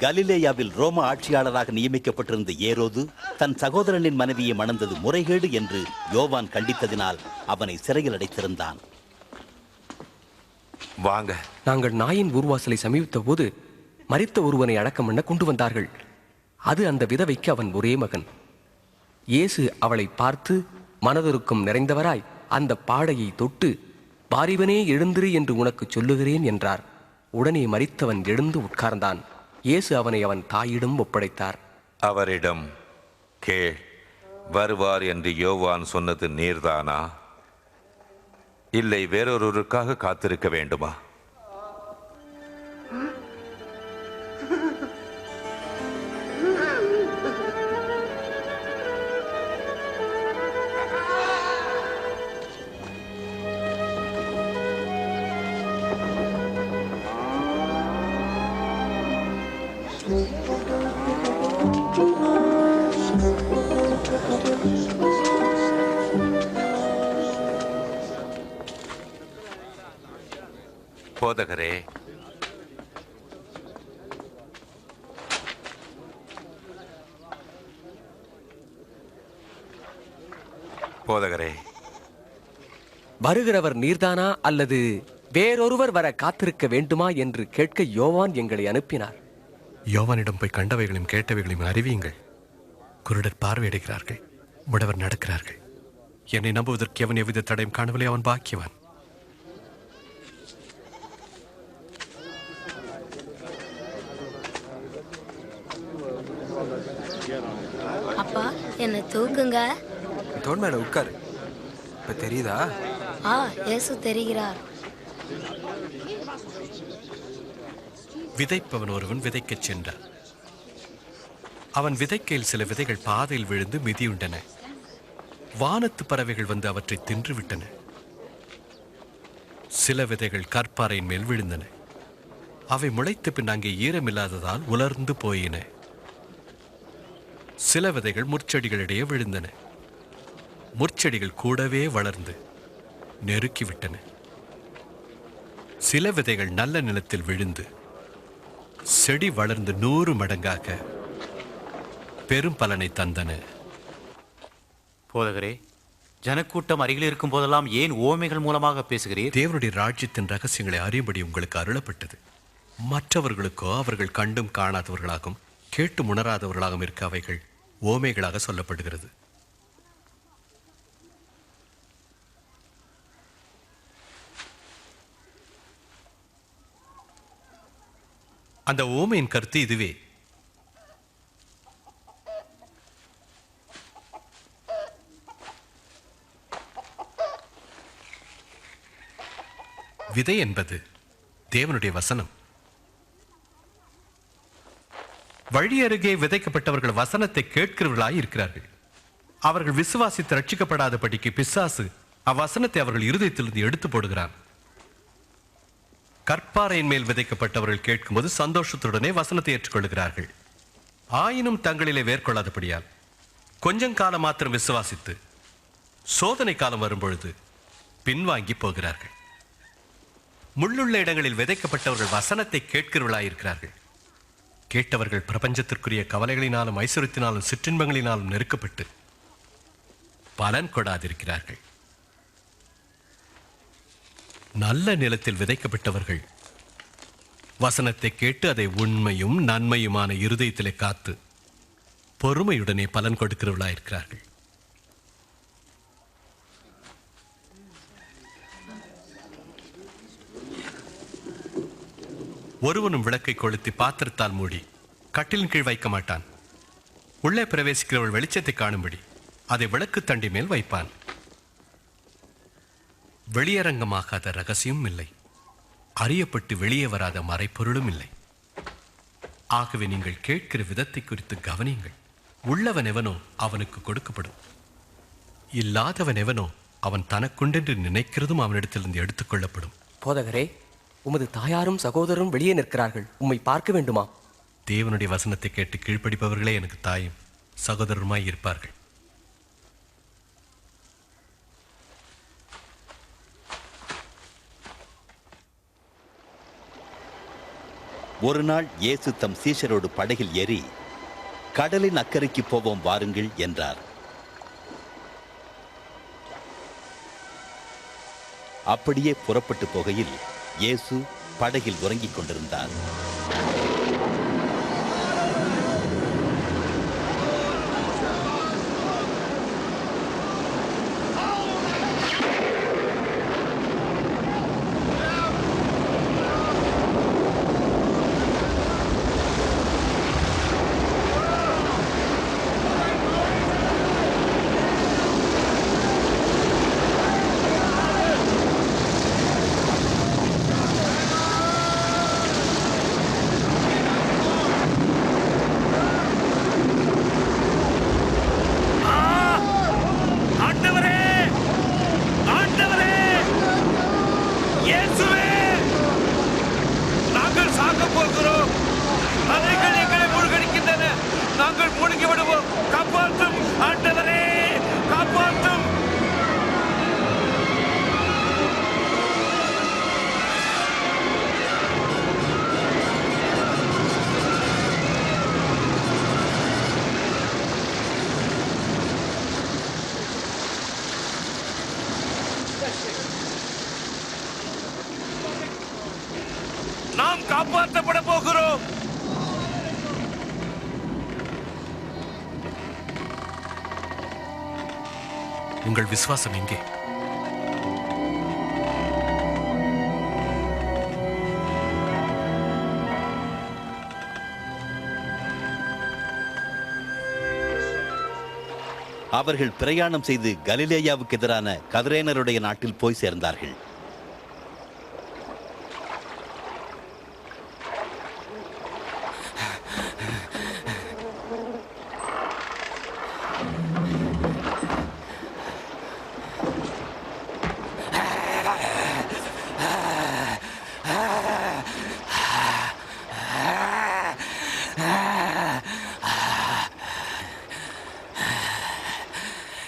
கலிலேயாவில் ரோம ஆட்சியாளராக நியமிக்கப்பட்டிருந்த ஏரோது தன் சகோதரனின் மனைவியை மணந்தது முறைகேடு என்று யோவான் கண்டித்ததினால் அவனை சிறையில் அடைத்திருந்தான். வாங்க. நாங்கள் நாயின் ஊர்வாசலை சமீபித்த போது மரித்த ஒருவனை அடக்கம் பண்ண கொண்டு வந்தார்கள். அது அந்த விதவைக்கு அவன் ஒரே மகன். இயேசு அவளை பார்த்து மனதுருக்கம் நிறைந்தவராய் அந்த பாடையை தொட்டு, வாரிவனே எழுந்திரு என்று உனக்கு சொல்லுகிறேன் என்றார். உடனே மரித்தவன் எழுந்து உட்கார்ந்தான். இயேசு அவனை அவன் தாயிடம் ஒப்படைத்தார். அவரிடம், கேள், வருவார் என்று யோவான் சொன்னது நீர்தானா, இல்லை வேறொருவருக்காக காத்திருக்க வேண்டுமா? போதகரே, போதகரே, வருகிறவர் நீர்தானா அல்லது வேறொருவர் வர காத்திருக்க வேண்டுமா என்று கேட்க யோவான் எங்களை அனுப்பினார். யோவானிடம் போய் கண்டவைகளையும் கேட்டவைகளையும் அறிவியுங்கள். குருடர் பார்வையிடுகிறார்கள், முடவர் நடக்கிறார்கள். என்னை நம்புவதற்கு எவன் எவ்வித தடையும் காணவில்லை, அவன் பாக்கியவான். அப்பா, என்ன தூக்குங்க. தோன் மேல உட்காரு. இப்ப தெரியுதா? இயேசு தெரிகிறார். விதைப்பவன் ஒருவன் விதைக்கச் சென்றான். அவன் விதைக்கையில் சில விதைகள் பாதையில் விழுந்து மிதியுண்டன. வானத்து பறவைகள் வந்து அவற்றை தின்றுவிட்டன. சில விதைகள் கற்பாறையின் மேல் விழுந்தன. அவை முளைத்த பின் அங்கே ஈரமில்லாததால் உலர்ந்து போயின. சில விதைகள் முற்செடிகளிடையே விழுந்தன. முற்செடிகள் கூடவே வளர்ந்து நெருக்கிவிட்டன. சில விதைகள் நல்ல நிலத்தில் விழுந்து செடி வளர்ந்து 100 மடங்காக பெரும் பலனை தந்தன. போதகரே, ஜனக்கூட்டம் அருகில் இருக்கும் போதெல்லாம் ஏன் ஓமைகள் மூலமாக பேசுகிறீர்? தேவனுடைய ராஜ்யத்தின் ரகசியங்களை அறியும்படி உங்களுக்கு அருளப்பட்டது. மற்றவர்களுக்கோ அவர்கள் கண்டும் காணாதவர்களாகவும் கேட்டு உணராதவர்களாகவும் இருக்க அவைகள் ஓமைகளாக சொல்லப்படுகிறது. அந்த ஓமையின் கருத்து இதுவே: விதை என்பது தேவனுடைய வசனம். வழி அருகே விதைக்கப்பட்டவர்கள் வசனத்தை கேட்கிறவர்களாய் இருக்கிறார்கள். அவர்கள் விசுவாசித்து ரட்சிக்கப்படாதபடிக்கு பிசாசு அவ்வசனத்தை அவர்கள் இருதயத்திலிருந்து எடுத்து போடுகிறான். கற்பாறையின் மேல் விதைக்கப்பட்டவர்கள் கேட்கும்போது சந்தோஷத்துடனே வசனத்தை ஏற்றுக்கொள்கிறார்கள். ஆயினும் தங்களிலே வேர்கொள்ளாதபடியால் கொஞ்சம் காலம் மாத்திரம் விசுவாசித்து சோதனை காலம் வரும்பொழுது பின்வாங்கி போகிறார்கள். முள்ளுள்ள இடங்களில் விதைக்கப்பட்டவர்கள் வசனத்தை கேட்கிறவர்களாயிருக்கிறார்கள். கேட்டவர்கள் பிரபஞ்சத்திற்குரிய கவலைகளினாலும் ஐஸ்வர்யத்தினாலும் சிற்றின்பங்களினாலும் நெருக்கப்பட்டு பலன் கொடாதிருக்கிறார்கள். நல்ல நிலத்தில் விதைக்கப்பட்டவர்கள் வசனத்தை கேட்டு அதை உண்மையும் நன்மையுமான இருதயத்திலே காத்து பொறுமையுடனே பலன் கொடுக்கிறவர்களாயிருக்கிறார்கள். ஒருவனும் விளக்கை கொளுத்தி பாத்திரத்தால் மூடி கட்டிலின் கீழ் வைக்க மாட்டான். உள்ளே பிரவேசிக்கிறவள் வெளிச்சத்தை காணும்படி அதை விளக்கு தண்டி மேல் வைப்பான். வெளியரங்கமாகாத ரகசியம் இல்லை, அறியப்பட்டு வெளியே வராத மறைப்பொருளும் இல்லை. ஆகவே நீங்கள் கேட்கிற விதத்தை குறித்து கவனியுங்கள். உள்ளவன் எவனோ அவனுக்கு கொடுக்கப்படும், இல்லாதவன் எவனோ அவன் தனக்குண்டென்று நினைக்கிறதும் அவனிடத்திலிருந்து எடுத்துக்கொள்ளப்படும். போதகரே, உமது தாயாரும் சகோதரரும் வெளியே நிற்கிறார்கள், உம்மை பார்க்க வேண்டுமா? தேவனுடைய வசனத்தை கேட்டு கீழ்ப்படிப்பவர்களே எனக்கு தாயும் சகோதரருமாய் இருப்பார்கள். ஒரு நாள் இயேசு தம் சீஷரோடு படகில் ஏறி கடலின் அக்கறைக்கு போவோம் வாருங்கள் என்றார். அப்படியே புறப்பட்டு போகையில் இயேசு படகில் உறங்கிக் கொண்டிருந்தார். நாம் காப்பாற்றப்பட போகிறோம். உங்கள் விசுவாசம் எங்கே? அவர்கள் பிரயாணம் செய்து கலிலேயாவுக்கு எதிரான கதரேனருடைய நாட்டில் போய் சேர்ந்தார்கள்.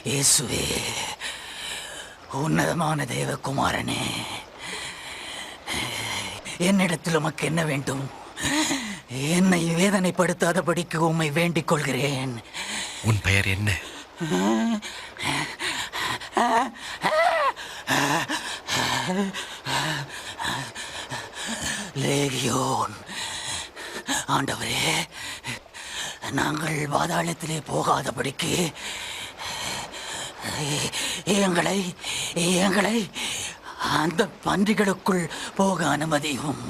இயேசுவே, உன்னதமான தேவகுமாரனே, என்னிடத்தில் உமக்கு என்ன வேண்டும்? என்னை வேதனைப்படுத்தாதபடிக்கு உம்மை வேண்டிக் கொள்கிறேன். உன் பெயர் என்ன? லேகியோன். ஆண்டவரே, நாங்கள் பாதாளத்திலே போகாதபடிக்கு எங்களை எங்களை அந்த பன்றிகளுக்குள் போக அனுமதியும்.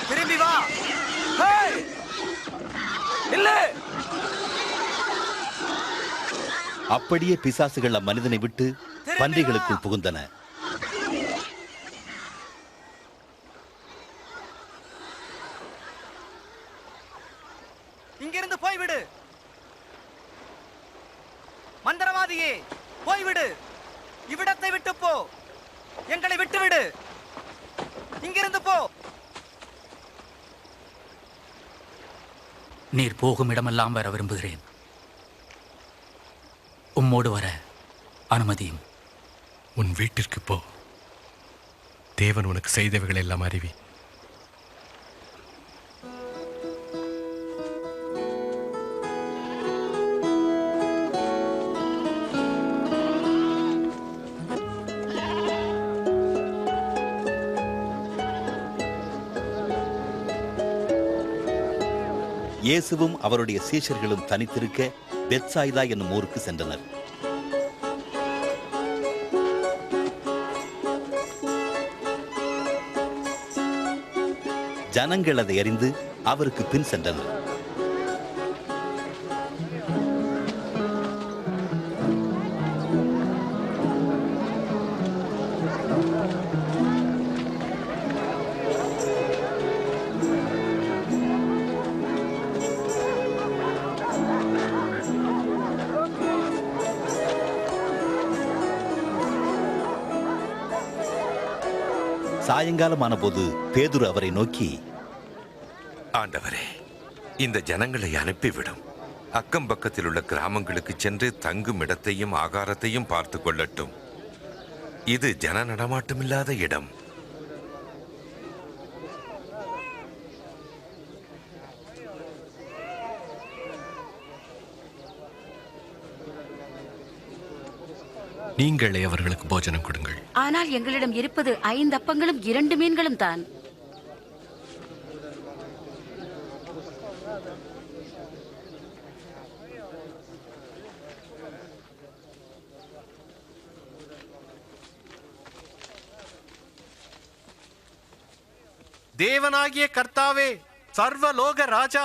திரும்பி வா. இல்ல. அப்படியே பிசாசுகள் அம்மனிதனை விட்டு பன்றிகளுக்குள் புகுந்தன. இங்கிருந்து போய்விடு. மந்திரவாதியே, போய்விடு. இவ்விடத்தை விட்டு போ. எங்களை விட்டுவிடு. இங்கிருந்து போ. நீர் போகும் இடமெல்லாம் வர விரும்புகிறேன். உம்மோடு வர அனுமதியும். உன் வீட்டிற்கு போ. தேவன் உனக்கு செய்தவைகள் எல்லாம் அறிவி. இயேசுவும் அவருடைய சீஷர்களும் தனித்திருக்க பெத்சாய்தா என்னும் ஊருக்கு சென்றனர். ஜனங்கள் அதை அறிந்து அவருக்கு பின் சென்றனர். சாயங்காலமான போது பேதுரு அவரை நோக்கி, ஆண்டவரே, இந்த ஜனங்களை அனுப்பிவிடும். அக்கம் பக்கத்தில் உள்ள கிராமங்களுக்கு சென்று தங்கும் இடத்தையும் ஆகாரத்தையும் பார்த்து கொள்ளட்டும். இது ஜன நடமாட்டமில்லாத இடம். நீங்களே அவர்களுக்கு போஜனம் கொடுங்கள். ஆனால் எங்களிடம் இருப்பது 5 அப்பங்களும் 2 மீன்களும் தான். தேவனாகிய கர்த்தாவே, சர்வலோக ராஜா,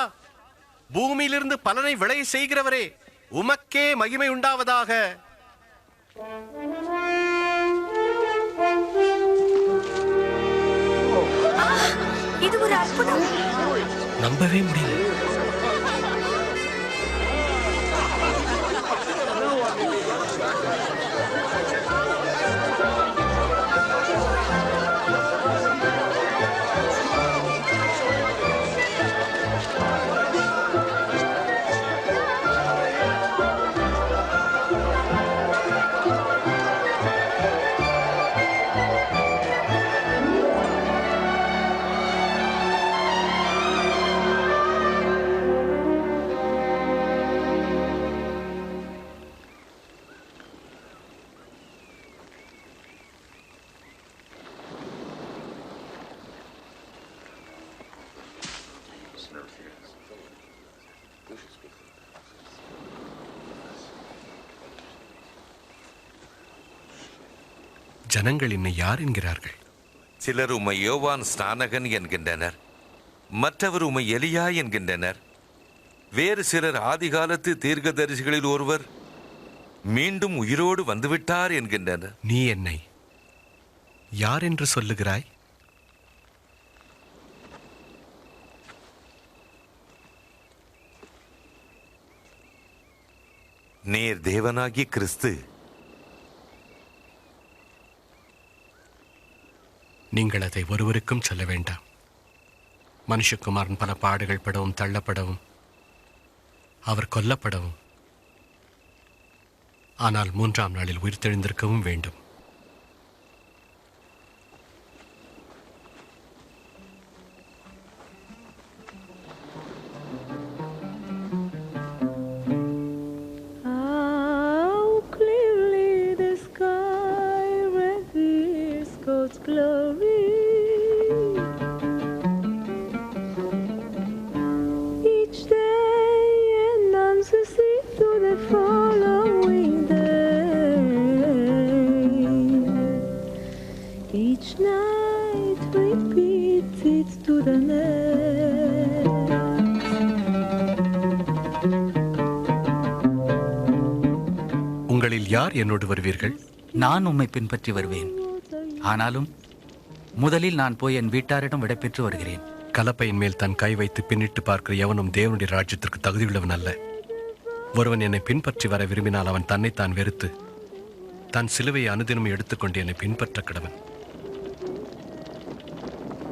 பூமியிலிருந்து பலனை விளைய செய்கிறவரே, உமக்கே மகிமை உண்டாவதாக. இது ஒரு அற்புதம். நம்பவே முடியல. ஜனங்கள் என்னை யார் என்கிறார்கள்? சிலர் உம்மை யோவான் ஸ்நானகன் என்கின்றனர், மற்றவர் உம்மை எலியா என்கின்றனர், வேறு சிலர் ஆதிகாலத்து தீர்க்கதரிசிகளில் ஒருவர் மீண்டும் உயிரோடு வந்துவிட்டார் என்கின்றனர். நீ என்னை யார் என்று சொல்லுகிறாய்? நீர் தேவனாகிய கிறிஸ்து. நீங்கள் அதை ஒருவருக்கும் சொல்ல வேண்டாம். மனுஷகுமாரன் பல பாடுகள் படவும், தள்ளப்படவும், அவர் கொல்லப்படவும், ஆனால் 3ஆம் நாளில் உயிர்த்தெழுந்திருக்கவும் வேண்டும். உங்களில் யார் என்னோடு வருவீர்கள்? நான் உம்மை பின்பற்றி வருவேன். ஆனாலும் முதலில் நான் போய் என் வீட்டாரிடம் விடைபெற்று வருகிறேன். கலப்பையின் மேல் தன் கை வைத்து பின்னிட்டு பார்க்கிற எவனும் தேவனுடைய ராஜ்யத்திற்கு தகுதியுள்ளவன் அல்ல. ஒருவன் என்னை பின்பற்றி வர விரும்பினால் அவன் தன்னைத்தான் வெறுத்து தன் சிலுவையை அனுதினம் எடுத்துக்கொண்டு என்னை பின்பற்ற கடவன்.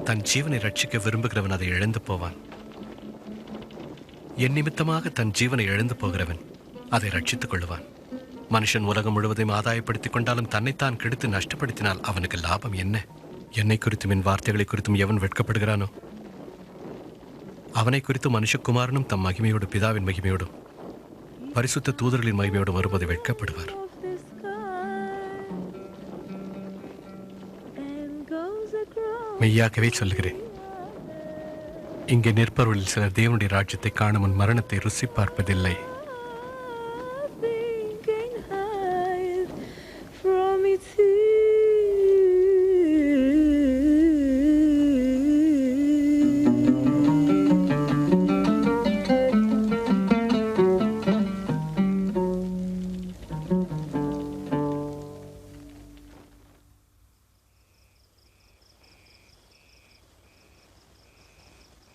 தன் ஜீவனை ரட்சிக்க விரும்புகிறவன் அதை இழந்து போவான். என் நிமித்தமாக தன் ஜீவனை இழந்து போகிறவன் அதை ரட்சித்துக் கொள்ளுவான். மனுஷன் உலகம் முழுவதையும் ஆதாயப்படுத்திக் கொண்டாலும் தன்னைத்தான் கெடுத்து நஷ்டப்படுத்தினால் அவனுக்கு லாபம் என்ன? என்னை குறித்தும் என் வார்த்தைகளை குறித்தும் எவன் வெட்கப்படுகிறானோ அவனை குறித்து மனுஷகுமாரனும் தம் மகிமையோடு, பிதாவின் மகிமையோடும் பரிசுத்த தூதர்களின் மகிமையோடும் வரும்போது வெட்கப்படுவார். மெய்யாகவே சொல்லுகிறேன், இங்கே நிற்பவர்களில் சிலர் தேவனுடைய ராஜ்யத்தை காணும் முன் மரணத்தை ருசி பார்ப்பதில்லை.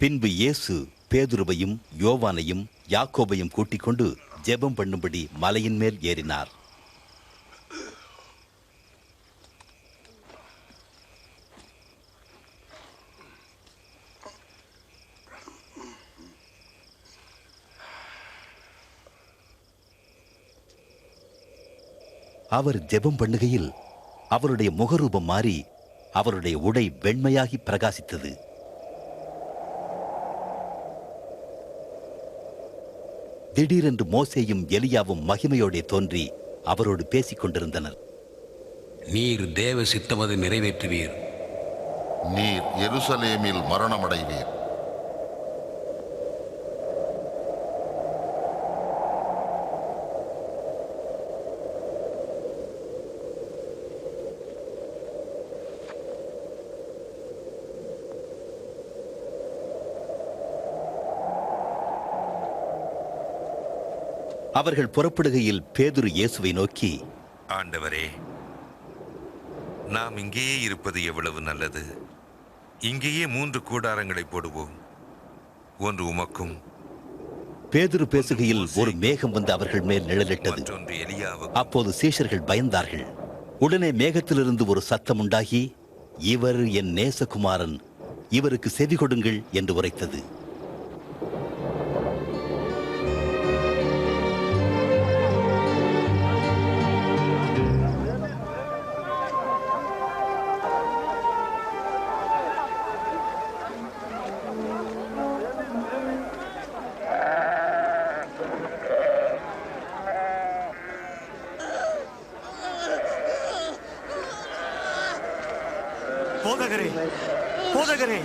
பின்பு இயேசு பேதுருவையும் யோவானையும் யாக்கோபையும் கூட்டிக் கொண்டு ஜெபம் பண்ணும்படி மலையின் மேல் ஏறினார். அவர் ஜெபம் பண்ணுகையில் அவருடைய முகரூபம் மாறி அவருடைய உடை வெண்மையாகி பிரகாசித்தது. திடீரென்று மோசேயும் எலியாவும் மகிமையோடே தோன்றி அவரோடு பேசிக் கொண்டிருந்தனர். நீர் தேவ சித்தமது நிறைவேற்றுவீர். நீர் எருசலேமில் மரணமடைவீர். அவர்கள் புறப்படுகையில் பேதுரு இயேசுவை நோக்கி, ஆண்டவரே, நாம் இங்கேயே இருப்பது எவ்வளவு நல்லது. இங்கேயே 3 கூடாரங்களை போடுவோம். ஒன்று உமக்கும். பேதுரு பேசுகையில் ஒரு மேகம் வந்து அவர்கள் மேல் நிழலிட்டது. மற்றொன்று எலியாவுக்கும். அப்போது சீஷர்கள் பயந்தார்கள். உடனே மேகத்திலிருந்து ஒரு சத்தம் உண்டாகி, இவர் என் நேசகுமாரன், இவருக்கு செவி கொடுங்கள் என்று உரைத்தது. போதகரே, போதகரே,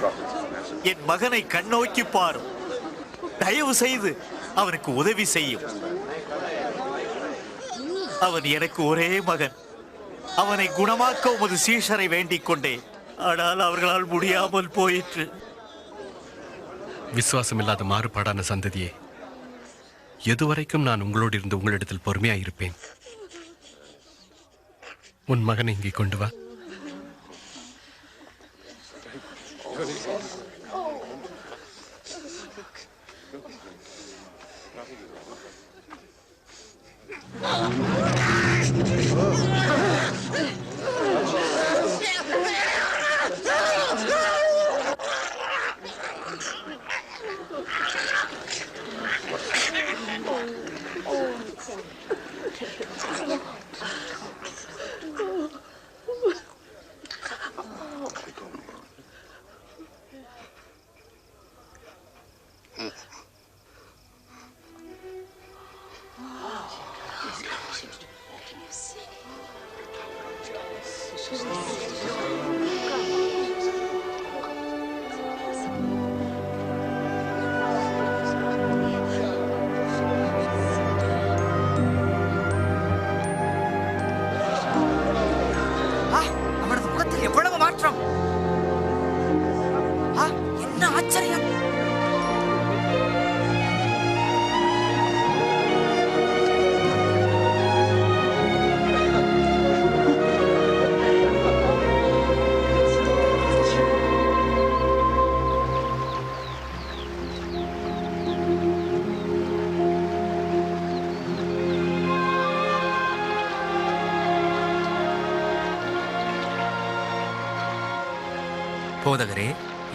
என் மகனை கண்ணோக்கி பாரும். தயவு செய்து அவனுக்கு உதவி செய்யும். அவன் எனக்கு ஒரே மகன். அவனை குணமாக்க உமது சீஷரை வேண்டிக் கொண்டேன். ஆனால் அவர்களால் முடியாமல் போயிற்று. விசுவாசமில்லாத மாறுபாடான சந்ததியே, எதுவரைக்கும் நான் உங்களோடு இருந்து உங்களிடத்தில் பொறுமையாயிருப்பேன்? உன் மகனை இங்கே கொண்டு வா. எவ்வளவு மாற்றம்! என்ன ஆச்சரியம்! போதகரே,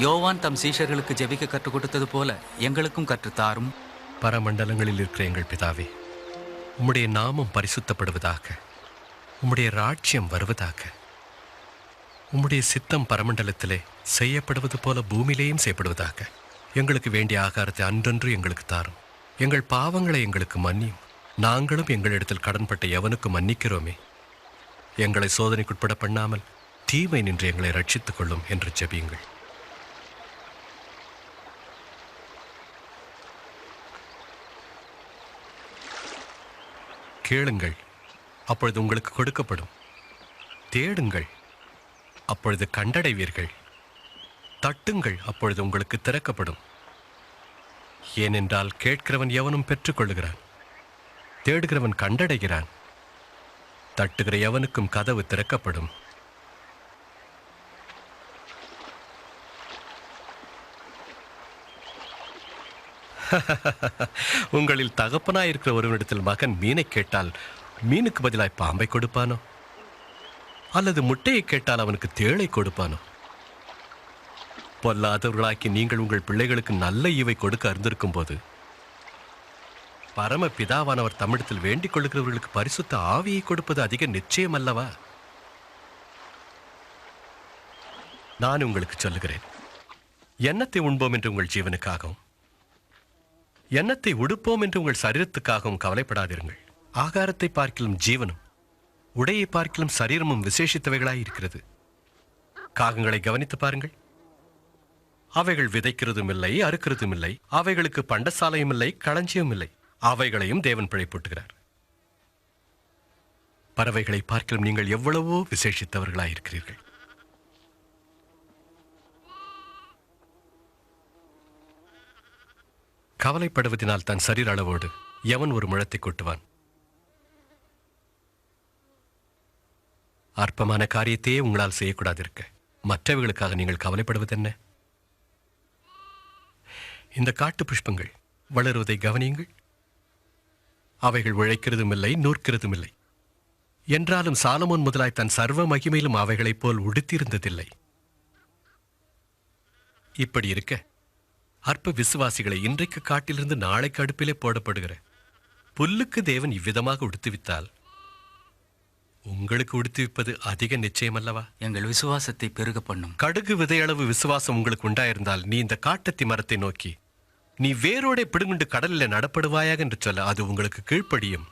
யோவான் தம் சீஷர்களுக்கு ஜெபிக்க கற்றுக் கொடுத்தது போல எங்களுக்கும் கற்றுத்தாரும். பரமண்டலங்களில் இருக்கிற எங்கள் பிதாவே, உம்முடைய நாமம் பரிசுத்தப்படுவதாக, உம்முடைய ராஜ்யம் வருவதாக. உம்முடைய சித்தம் பரமண்டலத்திலே செய்யப்படுவது போல பூமியிலேயும் செய்யப்படுவதாக. எங்களுக்கு வேண்டிய ஆகாரத்தை அன்றன்று எங்களுக்கு தாரும். எங்கள் பாவங்களை எங்களுக்கு மன்னியும், நாங்களும் எங்களிடத்தில் கடன்பட்ட எவனுக்கு மன்னிக்கிறோமே. எங்களை சோதனைக்குட்பட பண்ணாமல் தீமை நின்று எங்களை ரட்சித்துக் கொள்ளும் என்று ஜெபியுங்கள். கேளுங்கள், அப்பொழுது உங்களுக்கு கொடுக்கப்படும். தேடுங்கள், அப்பொழுது கண்டடைவீர்கள். தட்டுங்கள், அப்பொழுது உங்களுக்கு திறக்கப்படும். ஏனென்றால் கேட்கிறவன் எவனும் பெற்றுக்கொள்ளுகிறான், தேடுகிறவன் கண்டடைகிறான், தட்டுகிற எவனுக்கும் கதவு திறக்கப்படும். உங்களில் தகப்பனாயிருக்கிற ஒருவனிடத்தில் மகன் மீனை கேட்டால் மீனுக்கு பதிலாய் பாம்பை கொடுப்பானோ? அல்லது முட்டையை கேட்டால் அவனுக்கு தேளை கொடுப்பானோ? பொல்லாதவர்களாக்கி நீங்கள் உங்கள் பிள்ளைகளுக்கு நல்ல ஈவை கொடுக்க அறிந்திருக்கும் போது பரம பிதாவானவர் தம்மிடத்தில் வேண்டிக் கொள்கிறவர்களுக்கு பரிசுத்த ஆவியை கொடுப்பது அதிக நிச்சயம் அல்லவா? நான் உங்களுக்கு சொல்லுகிறேன், எண்ணத்தை உண்போம் என்று உங்கள் ஜீவனுக்காகவும் எண்ணத்தை உடுப்போம் என்று உங்கள் சரீரத்துக்காகவும் கவலைப்படாதிருங்கள். ஆகாரத்தை பார்க்கிலும் ஜீவனும் உடையை பார்க்கிலும் சரீரமும் விசேஷித்தவைகளாய் இருக்கிறது. காகங்களை கவனித்து பாருங்கள். அவைகள் விதைக்கிறதும் இல்லை, அறுக்கிறதும் இல்லை, அவைகளுக்கு பண்டசாலையும் இல்லை, களஞ்சியம் இல்லை. அவைகளையும் தேவன் பிழைப்பூட்டுகிறார். பறவைகளை பார்க்கிலும் நீங்கள் எவ்வளவோ விசேஷித்தவர்களாயிருக்கிறீர்கள். கவலைப்படுவதனால் தன் சரீர அளவோடு எவன் ஒரு முழத்தை கொட்டுவான்? அற்பமான காரியத்தையே உங்களால் செய்யக்கூடாதிருக்க மற்றவர்களுக்காக நீங்கள் கவலைப்படுவதென்ன? இந்த காட்டு புஷ்பங்கள் வளருவதை கவனியுங்கள். அவைகள் உழைக்கிறதும் இல்லை, நூற்கிறதும் இல்லை. என்றாலும் சாலமோன் முதலாய் தன் சர்வ மகிமையிலும் அவைகளைப் போல் உடுத்தியிருந்ததில்லை. இப்படி இருக்க அற்ப விசுவாசிகளை இன்றைக்கு காட்டிலிருந்து நாளைக்கு அடுப்பிலே போடப்படுகிற புல்லுக்கு தேவன் இவ்விதமாக உடுத்துவித்தால் உங்களுக்கு உடுத்துவிப்பது அதிக நிச்சயம் அல்லவா? எங்கள் விசுவாசத்தை பெருக பண்ணும். கடுகு விதையளவு விசுவாசம் உங்களுக்கு உண்டாயிருந்தால் நீ இந்த காட்டத்தி மரத்தை நோக்கி நீ வேரோட பிடுங்குண்டு கடலில் நடப்படுவாயாக என்று சொல்ல அது உங்களுக்கு கீழ்ப்படியும்.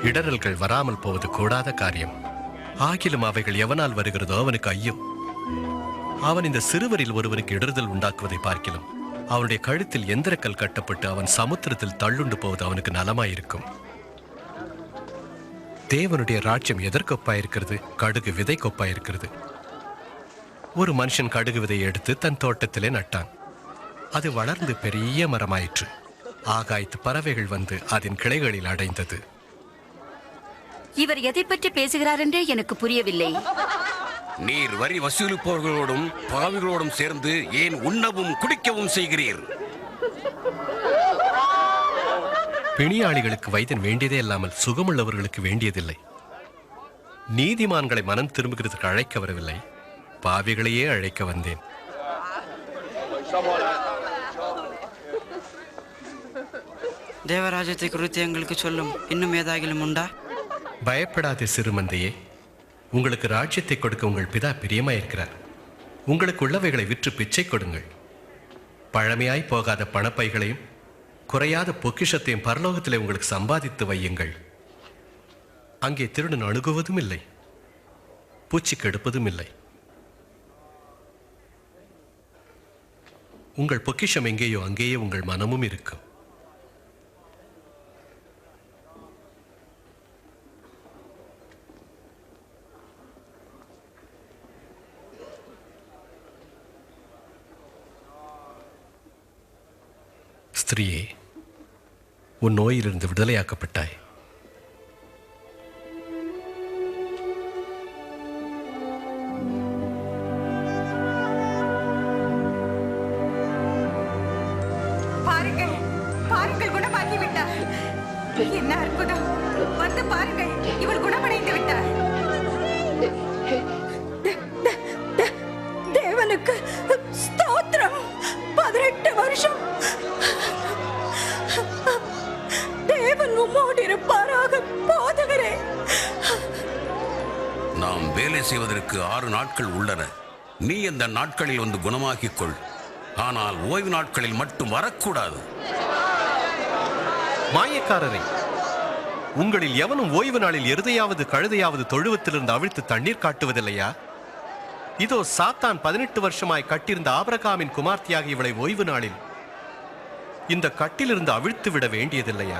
இடரல்கள் வராமல் போவது கூடாத காரியம். ஆகிலும் அவைகள் எவனால் வருகிறதோ அவனுக்கு ஐயோ. அவன் இந்த சிறுவரில் ஒருவனுக்கு இடறுதல் உண்டாக்குவதை பார்க்கிலும் அவனுடைய கழுத்தில் எந்திரக்கல் கட்டப்பட்டு அவன் சமுத்திரத்தில் தள்ளுண்டு போவது அவனுக்கு நலமாயிருக்கும். தேவனுடைய ராஜ்யம் எதற்கொப்பாயிருக்கிறது? கடுகு விதை கொப்பாயிருக்கிறது. ஒரு மனுஷன் கடுகு விதையை எடுத்து தன் தோட்டத்திலே நட்டான். அது வளர்ந்து பெரிய மரமாயிற்று. ஆகாயத்து பறவைகள் வந்து அதன் கிளைகளில் அடைந்தது. இவர் எதை பற்றி பேசுகிறார் என்றே எனக்கு புரியவில்லை. நீர் வரி வசூலிப்பவர்களோடும் பாவிகளோடும் சேர்ந்து ஏன் உண்ணவும் குடிக்கவும் செய்கிறீர்? பிணியாளிகளுக்கு வைத்தியன் வேண்டியதே இல்லாமல் சுகமுள்ளவர்களுக்கு வேண்டியதில்லை. நீதிமான்களை மனம் திரும்புகிறதுக்கு அழைக்க வரவில்லை, பாவிகளையே அழைக்க வந்தேன். தேவராஜ்யத்தை குறித்து எங்களுக்கு சொல்லும். இன்னும் ஏதாகிலும் உண்டா? பயப்படாதே சிறுமந்தையே, உங்களுக்கு ராஜ்யத்தை கொடுக்க உங்கள் பிதா பிரியமாயிருக்கிறார். உங்களுக்கு உள்ளவைகளை விற்று பிச்சை கொடுங்கள். பழமையாய் போகாத பணப்பைகளையும் குறையாத பொக்கிஷத்தையும் பரலோகத்திலே உங்களுக்கு சம்பாதித்து வையுங்கள். அங்கே திருடன் அணுகுவதும் இல்லை, பூச்சி கெடுப்பதும் இல்லை. உங்கள் பொக்கிஷம் எங்கேயோ அங்கேயே உங்கள் மனமும் இருக்கும். ஸ்திரீயே, உன் நோயிலிருந்து விடுதலையாக்கப்பட்டாய். பாருங்கள், பாருங்கள், குணமாகி விட்டார். என்ன அற்புதம்! வந்து பாருங்கள், இவள் குணமடைந்து விட்டார். தேவனுக்கு ஸ்தோத்திரம். 18 வருஷம் தேவன் உம்மோடு இருப்பாராக. போதகரே, நாம் வேலை செய்வதற்கு 6 நாட்கள் உள்ளன. நீ இந்த நாட்களில் வந்து குணமாக்கிக் கொள். ஆனால் ஓய்வு நாட்களில் மட்டும் வரக்கூடாது. மாயக்காரரை, உங்களில் எவனும் ஓய்வு நாளில் எருதையாவது கழுதையாவது தொழுவத்திலிருந்து அவிழ்த்து தண்ணீர் காட்டுவதில்லையா? இதோ சாத்தான் 18 வருஷமாய் கட்டியிருந்த ஆபிரகாமின் குமார்த்தியாக இவளை ஓய்வு நாளில் இந்த கட்டிலிருந்து அவிழ்த்து விட வேண்டியதில்லையா?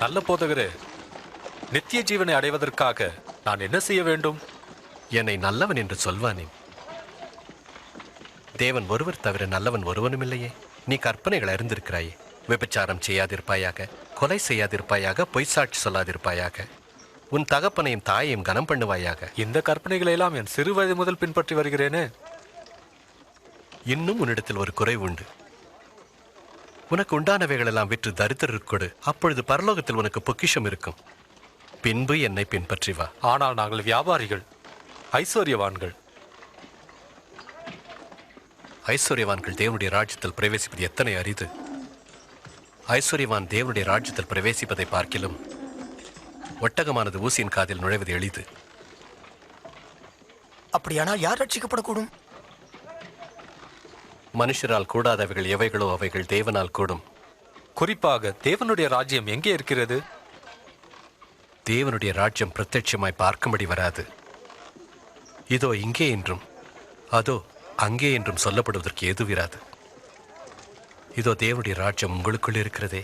நல்ல போதகரே, நித்திய ஜீவனை அடைவதற்காக நான் என்ன செய்ய வேண்டும்? என்னை நல்லவன் என்று சொல்வானேன். தேவன் ஒருவர் தவிர நல்லவன் ஒருவனும் இல்லையே. நீ கற்பனைகள் அறிந்திருக்கிறாயே. விபச்சாரம் செய்யாதிருப்பாயாக, கொலை செய்யாதிருப்பாயாக, பொய் சாட்சி சொல்லாதிருப்பாயாக, உன் தகப்பனையும் தாயையும் கனம் பண்ணுவாயாக. இந்த கற்பனைகளை எல்லாம் என் சிறு வயது முதல் பின்பற்றி வருகிறேனே. இன்னும் உன்னிடத்தில் ஒரு குறை உண்டு. உனக்கு உண்டானவைகள் எல்லாம் விற்று தரித்திரருக்கு கொடு, அப்பொழுது பரலோகத்தில் உனக்கு பொக்கிஷம் இருக்கும். பின்பு என்னை பின்பற்றி வா. ஆனால் நாங்கள் வியாபாரிகள், ஐஸ்வர்யவான்கள். ஐஸ்வர்யவான்கள் தேவனுடைய ராஜ்யத்தில் பிரவேசிப்பது எத்தனை அரிது. ஐஸ்வர்யவான் தேவனுடைய ராஜ்யத்தில் பிரவேசிப்பதை பார்க்கிலும் ஒட்டகமானது ஊசியின் காதில் நுழைவது எளிது. அப்படியானால் யார் ரட்சிக்கப்படக்கூடும்? மனுஷரால் கூடாதவைகள் எவைகளோ அவைகள் தேவனால் கூடும். குறிப்பாக தேவனுடைய ராஜ்யம் எங்கே இருக்கிறது? தேவனுடைய ராஜ்யம் பிரத்யட்சமாய் பார்க்கும்படி வராது. இதோ இங்கே என்றும் அதோ அங்கே என்றும் சொல்லப்படுவதற்கு எதுவிராது. இதோ தேவனுடைய ராஜ்யம் உங்களுக்குள் இருக்கிறதே.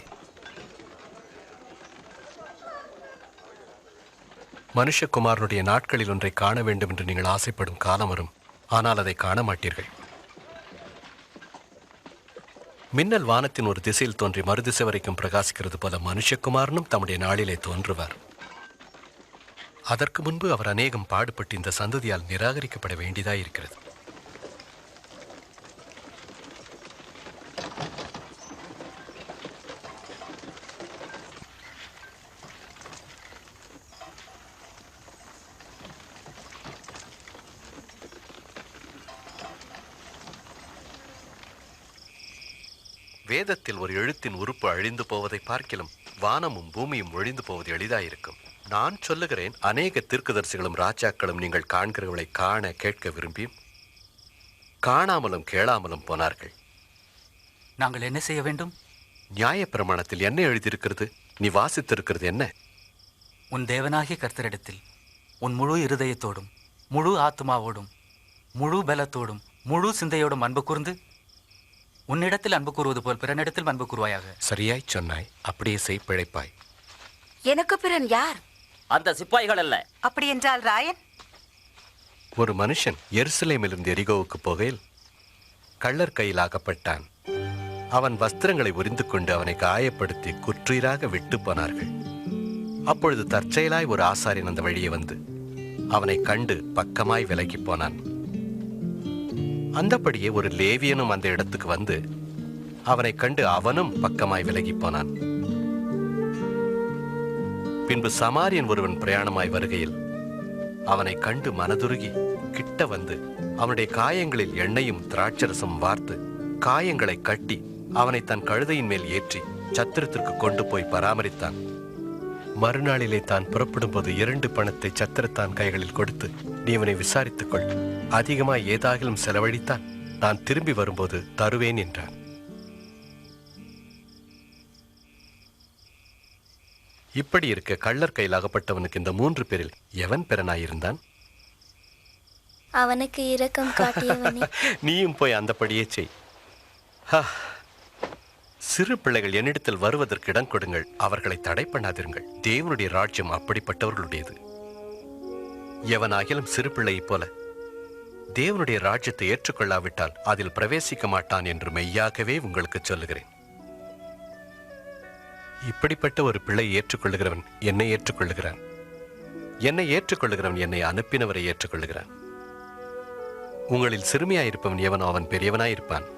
மனுஷகுமாரனுடைய நாட்களில் ஒன்றை காண வேண்டும் என்று நீங்கள் ஆசைப்படும் காலம் வரும், ஆனால் அதை காண மாட்டீர்கள். மின்னல் வானத்தின் ஒரு திசையில் தோன்றி மறுதிசை வரைக்கும் பிரகாசிக்கிறது போல மனுஷகுமாரனும் தம்முடைய நாளிலே தோன்றுவார். அதற்கு முன்பு அவர் அநேகம் பாடுபட்டு இந்த சந்ததியால் நிராகரிக்கப்பட வேண்டியதாயிருக்கிறது. வேதத்தில் ஒரு எழுத்தின் உறுப்பு அழிந்து போவதை பார்க்கிலும் வானமும் பூமியும் ஒழிந்து போவது எளிதாயிருக்கும். நான் சொல்லுகிறேன், அநேக தீர்க்கதரிசிகளும் ராஜாக்களும் நீங்கள் காண்கிறவர்களை காண கேட்க விரும்பியும் காணாமலும் கேளாமலும் போனார்கள். நாங்கள் என்ன செய்ய வேண்டும்? நியாயப்பிரமாணத்தில் என்ன எழுதியிருக்கிறது? நீ வாசித்திருக்கிறது என்ன? உன் தேவனாகிய கர்த்தரிடத்தில் உன் முழு இருதயத்தோடும் முழு ஆத்மாவோடும் முழு பலத்தோடும் முழு சிந்தையோடும் அன்பு கூர்ந்து உன்னிடத்தில் அன்பு கூறுவது போல் பிறனிடத்தில் அன்பு கூறுவாயாக. சரியாய் சொன்னாய். அப்படியே செய், பிழைப்பாய். எனக்கு பிறன் யார்? அந்த சிப்பாய்கள் அல்ல. அப்படி என்றால் ராயன்? ஒரு மனுஷன் எருசலேமிலிருந்து எரிகோவுக்கு போகையில் கள்ளர் கையில் ஆகப்பட்டான். அவன் வஸ்திரங்களை உரிந்து கொண்டு அவனை காயப்படுத்தி குற்றீராக விட்டு போனார்கள். அப்பொழுது தற்செயலாய் ஒரு ஆசாரியன் அந்த வழியே வந்து அவனை கண்டு பக்கமாய் விலகி போனான். அந்தபடியே ஒரு லேவியனும் அந்த இடத்துக்கு வந்து அவனை கண்டு அவனும் பக்கமாய் விலகி போனான். பின்பு சமாரியன் ஒருவன் பிரயாணமாய் வருகையில் அவனை கண்டு மனதுருகி கிட்ட வந்து அவனுடைய காயங்களில் எண்ணெயும் திராட்சரசம் வார்த்து காயங்களை கட்டி அவனை தன் கழுதையின் மேல் ஏற்றி சத்திரத்திற்கு கொண்டு போய் பராமரித்தான். மறுநாளிலே தான் புறப்படும் போது 2 பணத்தை சத்திரத்தான் கைகளில் கொடுத்து, நீ இவனை விசாரித்துக்கொள், அதிகமாய் ஏதாகிலும் செலவழித்தான் நான் திரும்பி வரும்போது தருவேன் என்றான். இப்படி இருக்க கள்ளர் கையில் அகப்பட்டவனுக்கு இந்த 3 பேரில் எவன் பிறனாயிருந்தான்? அவனுக்கு இரக்கம் காட்டியவனே. நீயும் போய் அந்தபடியே செய். சிறு பிள்ளைகள் என்னிடத்தில் வருவதற்கு இடம் கொடுங்கள், அவர்களை தடை பண்ணாதிருங்கள். தேவனுடைய ராஜ்யம் அப்படிப்பட்டவர்களுடையது. எவனாகிலும் சிறு பிள்ளையைப் போல தேவனுடைய ராஜ்யத்தை ஏற்றுக்கொள்ளாவிட்டால் அதில் பிரவேசிக்க மாட்டான் என்று மெய்யாகவே உங்களுக்கு சொல்லுகிறேன். இப்படிப்பட்ட ஒரு பிள்ளை ஏற்றுக்கொள்ளுகிறவன் என்னை ஏற்றுக்கொள்ளுகிறான், என்னை ஏற்றுக்கொள்ளுகிறவன் என்னை அனுப்பினவரை ஏற்றுக்கொள்ளுகிறான். உங்களில் சிறுமியாயிருப்பவன் எவனோ அவன் பெரியவனாயிருப்பான்.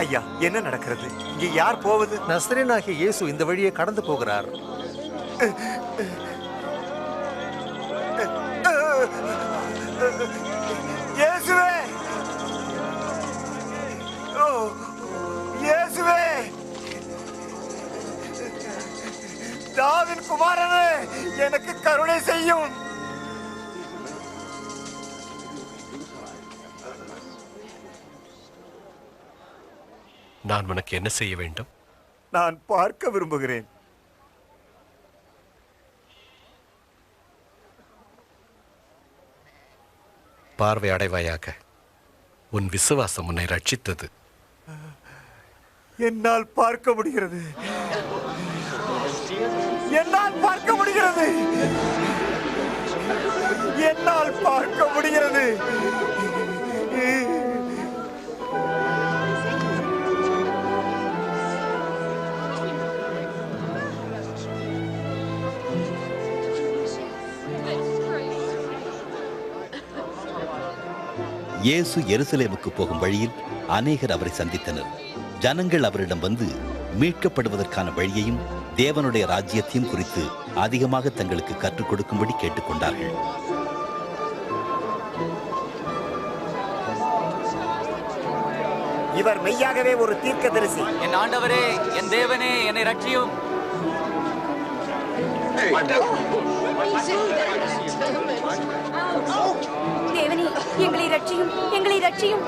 ஐயா, என்ன நடக்கிறது இங்கே? யார் போவது? நசரேயனாகிய இயேசு இந்த வழியே கடந்து போகிறார். இயேசுவே! ஓ இயேசுவே! குமாரனே, எனக்கு கருணை செய்யும். நான் உனக்கு என்ன செய்ய வேண்டும்? நான் பார்க்க விரும்புகிறேன். பார்வை அடைவாயாக. உன் விசுவாசம் உன்னை ரட்சித்தது. என்னால் பார்க்க முடிகிறது. என்னால் பார்க்க முடிகிறது. என்னால் பார்க்க முடிகிறது. இயேசு எருசலேமுக்கு போகும் வழியில் அநேகர் அவரை சந்தித்தனர். ஜனங்கள் அவரிடம் வந்து மீட்கப்படுவதற்கான வழியையும் தேவனுடைய ராஜ்யத்தையும் குறித்து அதிகமாக தங்களுக்கு கற்றுக் கொடுக்கும்படி கேட்டுக்கொண்டார்கள். இவர் மெய்யாகவே ஒரு தீர்க்கதரிசி. என் ஆண்டவரே, என் தேவனே, என்னை ரட்சியும். தேவனே, எங்களை ரட்சியும், எங்களை ரட்சியும்.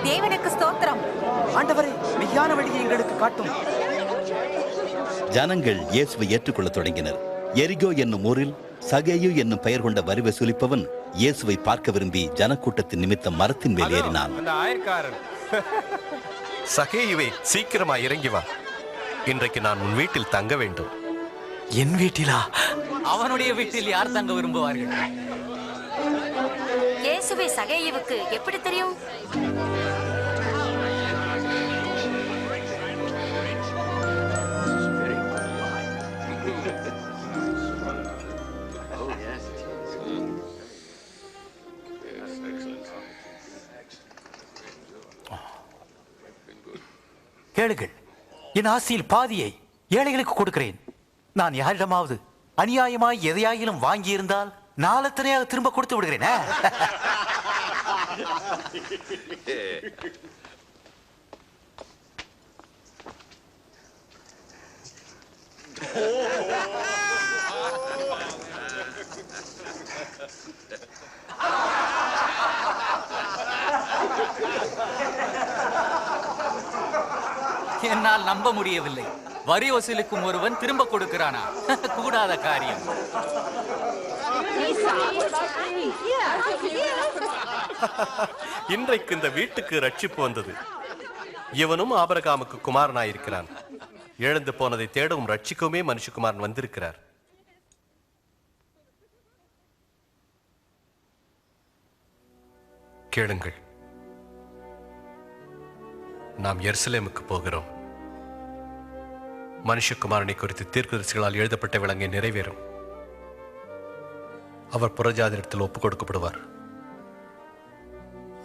தேவனுக்கு ஸ்தோத்திரம். ஆண்டவரே, மெய்யான வழியை எங்களுக்கு காட்டும். ஜனங்கள் இயேசுவை ஏற்றுக்கொள்ள தொடங்கினர். எரிகோ என்னும் ஊரில் சகேயு என்னும் பெயர் கொண்ட வரி வசூலிப்பவன் இயேசுவை பார்க்க விரும்பி ஜனக்கூட்டத்தின் நிமித்தம் மரத்தின் மேல் ஏறினான். சகேயுவே, சீக்கிரமா இறங்கி வா. இன்றைக்கு நான் உன் வீட்டில் தங்க வேண்டும். என் வீட்டிலா? அவனுடைய வீட்டில் யார் தங்க விரும்புவார்கள்? இயேசுவை சகேயுவுக்கு எப்படி தெரியும்? கேளுங்கள், என் ஆசியில் பாதியை ஏழைகளுக்கு கொடுக்கிறேன். நான் யாரிடமாவது அநியாயமாய் எதையாயிலும் வாங்கியிருந்தால் நாளத்தனையாக திரும்ப கொடுத்து விடுகிறேன். என்னால் நம்ப முடியவில்லை. வரி வசூலிக்கும் ஒருவன் திரும்ப கொடுக்கிறானா? கூடாத காரியம். இன்றைக்கு இந்த வீட்டுக்கு ரட்சிப்பு வந்தது. இவனும் ஆபிரகாமுக்கு குமாரனாயிருக்கிறான். இழந்து போனதை தேடவும் ரட்சிக்கவுமே மனுஷகுமாரன் வந்திருக்கிறார். கேளுங்கள், நாம் எருசலேமுக்கு போகிறோம். மனுஷகுமாரனை குறித்து தீர்க்கதரிசிகளால் எழுதப்பட்ட விலங்கை நிறைவேறும். அவர் புறஜாதியிடத்தில் ஒப்புக் கொடுக்கப்படுவார்.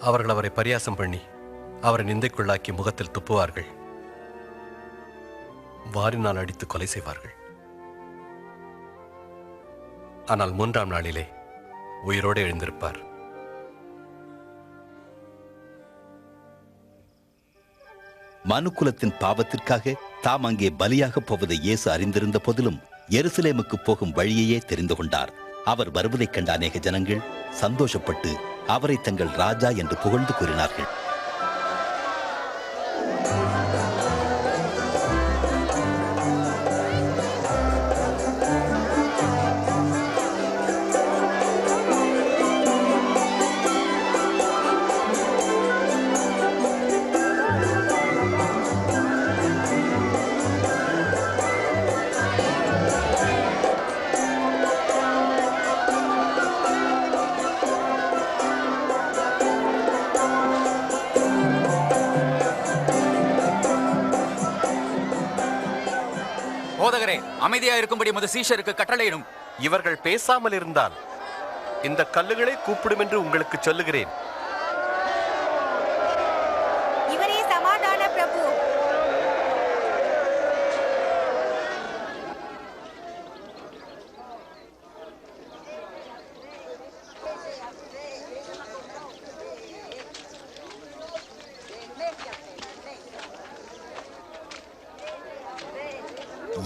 அவர்கள் அவரை பரியாசம் பண்ணி அவரை நிந்தைக்குள்ளாக்கி முகத்தில் துப்புவார்கள். வாரினால் அடித்து கொலை செய்வார்கள். ஆனால் 3ஆம் நாளிலே உயிரோடு எழுந்திருப்பார். மனுக்குலத்தின் பாவத்திற்காக தாம் அங்கே பலியாக போவதை இயேசு அறிந்திருந்த போதிலும் எருசலேமுக்கு போகும் வழியையே தெரிந்து கொண்டார். அவர் வருவதைக் கண்ட அநேக ஜனங்கள் சந்தோஷப்பட்டு அவரை தங்கள் ராஜா என்று புகழ்ந்து கூறினார்கள். போதகரே, அமைதியா இருக்கும்படி மது சீஷருக்கு கட்டளையிடும். இவர்கள் பேசாமல் இருந்தால் இந்த கல்லுகளை கூப்பிடும் என்று உங்களுக்கு சொல்லுகிறேன். இவரே சமாதான பிரபு.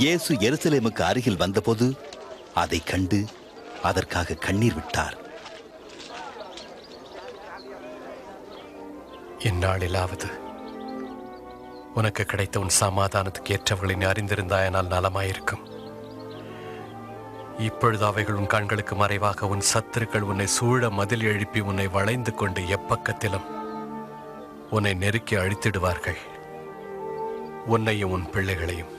இயேசு எருசலேமுக்கு அருகில் வந்தபோது அதை கண்டு அதற்காக கண்ணீர் விட்டார். இந்நாளிலாவது உனக்கு கிடைத்த உன் சமாதானத்துக்கு ஏற்றவர்களை நீ அறிந்திருந்தாயனால் நலமாயிருக்கும். இப்பொழுது அவைகள் உன் கண்களுக்கு மறைவாக உன் சத்துருக்கள் உன்னை சூழ மதில் எழுப்பி உன்னை வளைந்து கொண்டு எப்பக்கத்திலும் உன்னை நெருக்கி அழித்திடுவார்கள். உன்னையும் உன் பிள்ளைகளையும்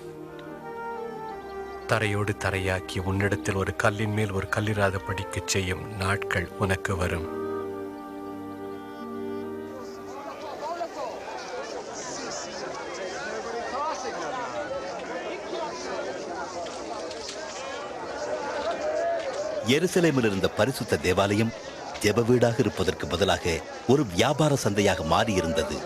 தரையோடு தரையாக்கி உன்னிடத்தில் ஒரு கல்லின் மேல் ஒரு கல்லிராத படிக்கச் செய்யும் நாட்கள் உனக்கு வரும். எருசலேமில் இருந்த பரிசுத்த தேவாலயம் ஜெப வீடாக இருப்பதற்கு பதிலாக ஒரு வியாபார சந்தையாக மாறியிருந்தது.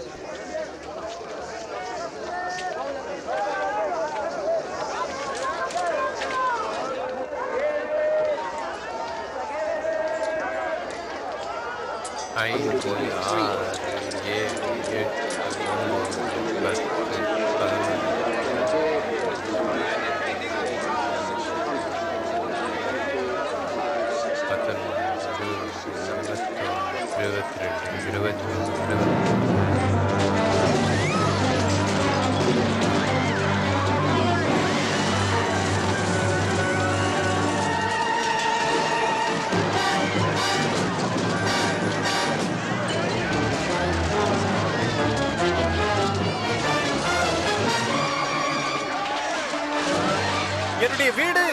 என்னுடைய வீடு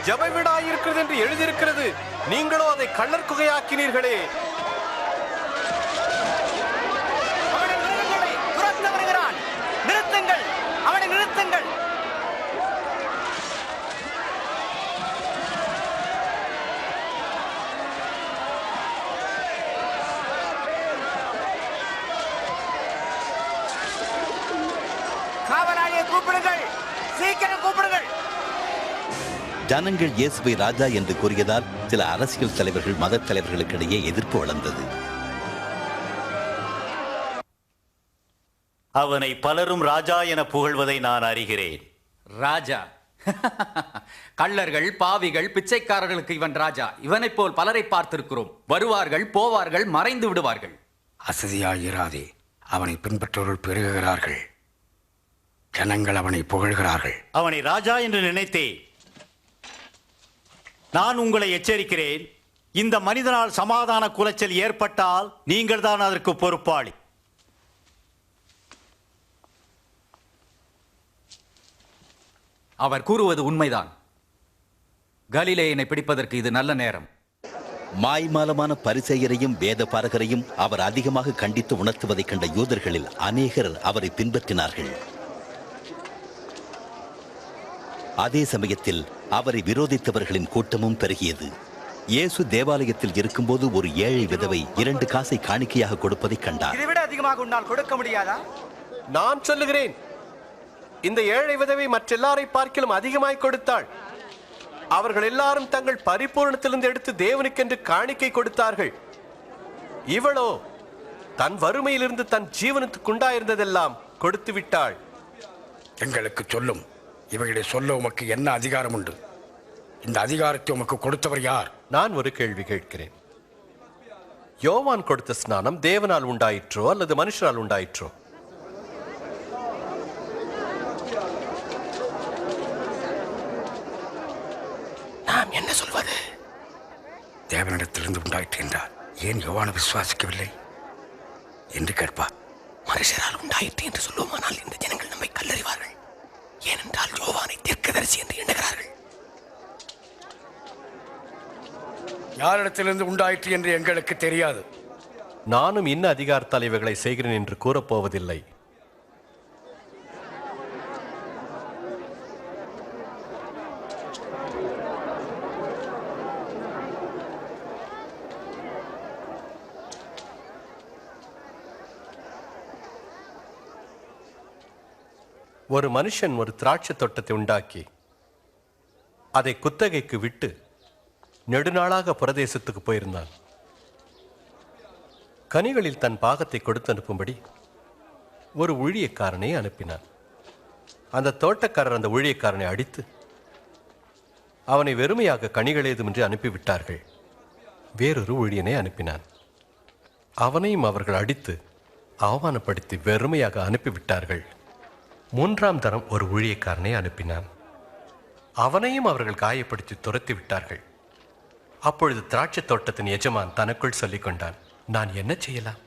ஜெப வீடாயிருக்கிறது என்று எழுதியிருக்கிறது, நீங்களோ அதை கள்ளர் குகையாக்கினீர்களே. நிறுத்துங்கள், அவனை நிறுத்துங்கள். காவலாளியை கூப்பிடுங்கள், சீக்கிரம் கூப்பிடுங்கள். ஜனங்கள் இயேசுவை ராஜா என்று கூறியதால் சில அரசியல் தலைவர்கள் மத தலைவர்களுக்கிடையே எதிர்ப்பு வளர்ந்தது. அவனை பலரும் ராஜா என புகழ்வதை நான் அறிகிறேன். ராஜா? கள்ளர்கள், பாவிகள், பிச்சைக்காரர்களுக்கு இவன் ராஜா. இவனைப் போல் பலரை பார்த்திருக்கிறோம். வருவார்கள், போவார்கள், மறைந்து விடுவார்கள். அசதியாயிராதே, அவனை பின்பற்றவர்கள் பெருகுகிறார்கள். ஜனங்கள் அவனை புகழ்கிறார்கள். அவனை ராஜா என்று நினைத்தேன். நான் உங்களை எச்சரிக்கிறேன், இந்த மனிதனால் சமாதான குலைச்சல் ஏற்பட்டால் நீங்கள் தான் அதற்கு பொறுப்பாளி. அவர் கூறுவது உண்மைதான். கலிலேயனை பிடிப்பதற்கு இது நல்ல நேரம். மாய்மாலமான பரிசேயரையும் வேத பாரகரையும் அவர் அதிகமாக கண்டித்து உணர்த்துவதை கண்ட யூதர்களில் அநேகர் அவரை பின்பற்றினார்கள். அதே சமயத்தில் அவரை விரோதித்தவர்களின் கூட்டமும் பெருகியது. இயேசு தேவாலயத்தில் இருக்கும்போது ஒரு ஏழை விதவை 2 காசை காணிக்கையாக கொடுப்பதை கண்டார். இதைவிட அதிகமாக உன்னால் கொடுக்க முடியாதா? நான் சொல்லுகிறேன், இந்த ஏழை விதவை மற்றெல்லாரை பார்க்கிலும் அதிகமாய் கொடுத்தாள். அவர்கள் எல்லாரும் தங்கள் பரிபூர்ணத்திலிருந்து எடுத்து தேவனுக்கென்று காணிக்கை கொடுத்தார்கள். இவளோ தன் வறுமையிலிருந்து தன் ஜீவனத்துக்கு உண்டாயிருந்ததெல்லாம் கொடுத்து விட்டாள். எங்களுக்கு சொல்லும், இவைகளை சொல்ல உமக்கு என்ன அதிகாரம் உண்டு? இந்த அதிகாரத்தை உமக்கு கொடுத்தவர் யார்? நான் ஒரு கேள்வி கேட்கிறேன். யோவான் கொடுத்த ஸ்நானம் தேவனால் உண்டாயிற்றோ அல்லது மனுஷனால் உண்டாயிற்றோ? நாம் என்ன சொல்வது? தேவனிடத்திலிருந்து உண்டாயிற்று என்றால் ஏன் யோவானை விசுவாசிக்கவில்லை என்று கேட்பார். மனுஷரால் உண்டாயிற்று என்று சொல்லுவோமானால் இந்த ஜனங்கள் நம்மை கல்லறிவார்கள். ஏனென்றால் யோவானை தீர்க்கதரிசி என்று எண்ணுகிறார்கள். யாரிடத்திலிருந்து உண்டாயிற்று என்று எங்களுக்கு தெரியாது. நானும் இன்ன அதிகார தலைவர்களை செய்கிறேன் என்று கூறப்போவதில்லை. ஒரு மனுஷன் ஒரு திராட்சை தோட்டத்தை உண்டாக்கி அதை குத்தகைக்கு விட்டு நெடுநாளாக பிரதேசத்துக்கு போயிருந்தான். கனிகளில் தன் பாகத்தை கொடுத்து அனுப்பும்படி ஒரு ஊழியக்காரனை அனுப்பினான். அந்த தோட்டக்காரர் அந்த ஊழியக்காரனை அடித்து அவனை வெறுமையாக கனிகள் ஏதுமின்றி அனுப்பிவிட்டார்கள். வேறொரு ஊழியனை அனுப்பினான். அவனையும் அவர்கள் அடித்து அவமானப்படுத்தி வெறுமையாக அனுப்பிவிட்டார்கள். 3ஆம் தரம் ஒரு ஊழியக்காரனை அனுப்பினான். அவனையும் அவர்கள் காயப்படுத்தி துரத்தி விட்டார்கள். அப்பொழுது திராட்சை தோட்டத்தின் எஜமான் தனக்குள் சொல்லிக் கொண்டான், நான் என்ன செய்யலாம்?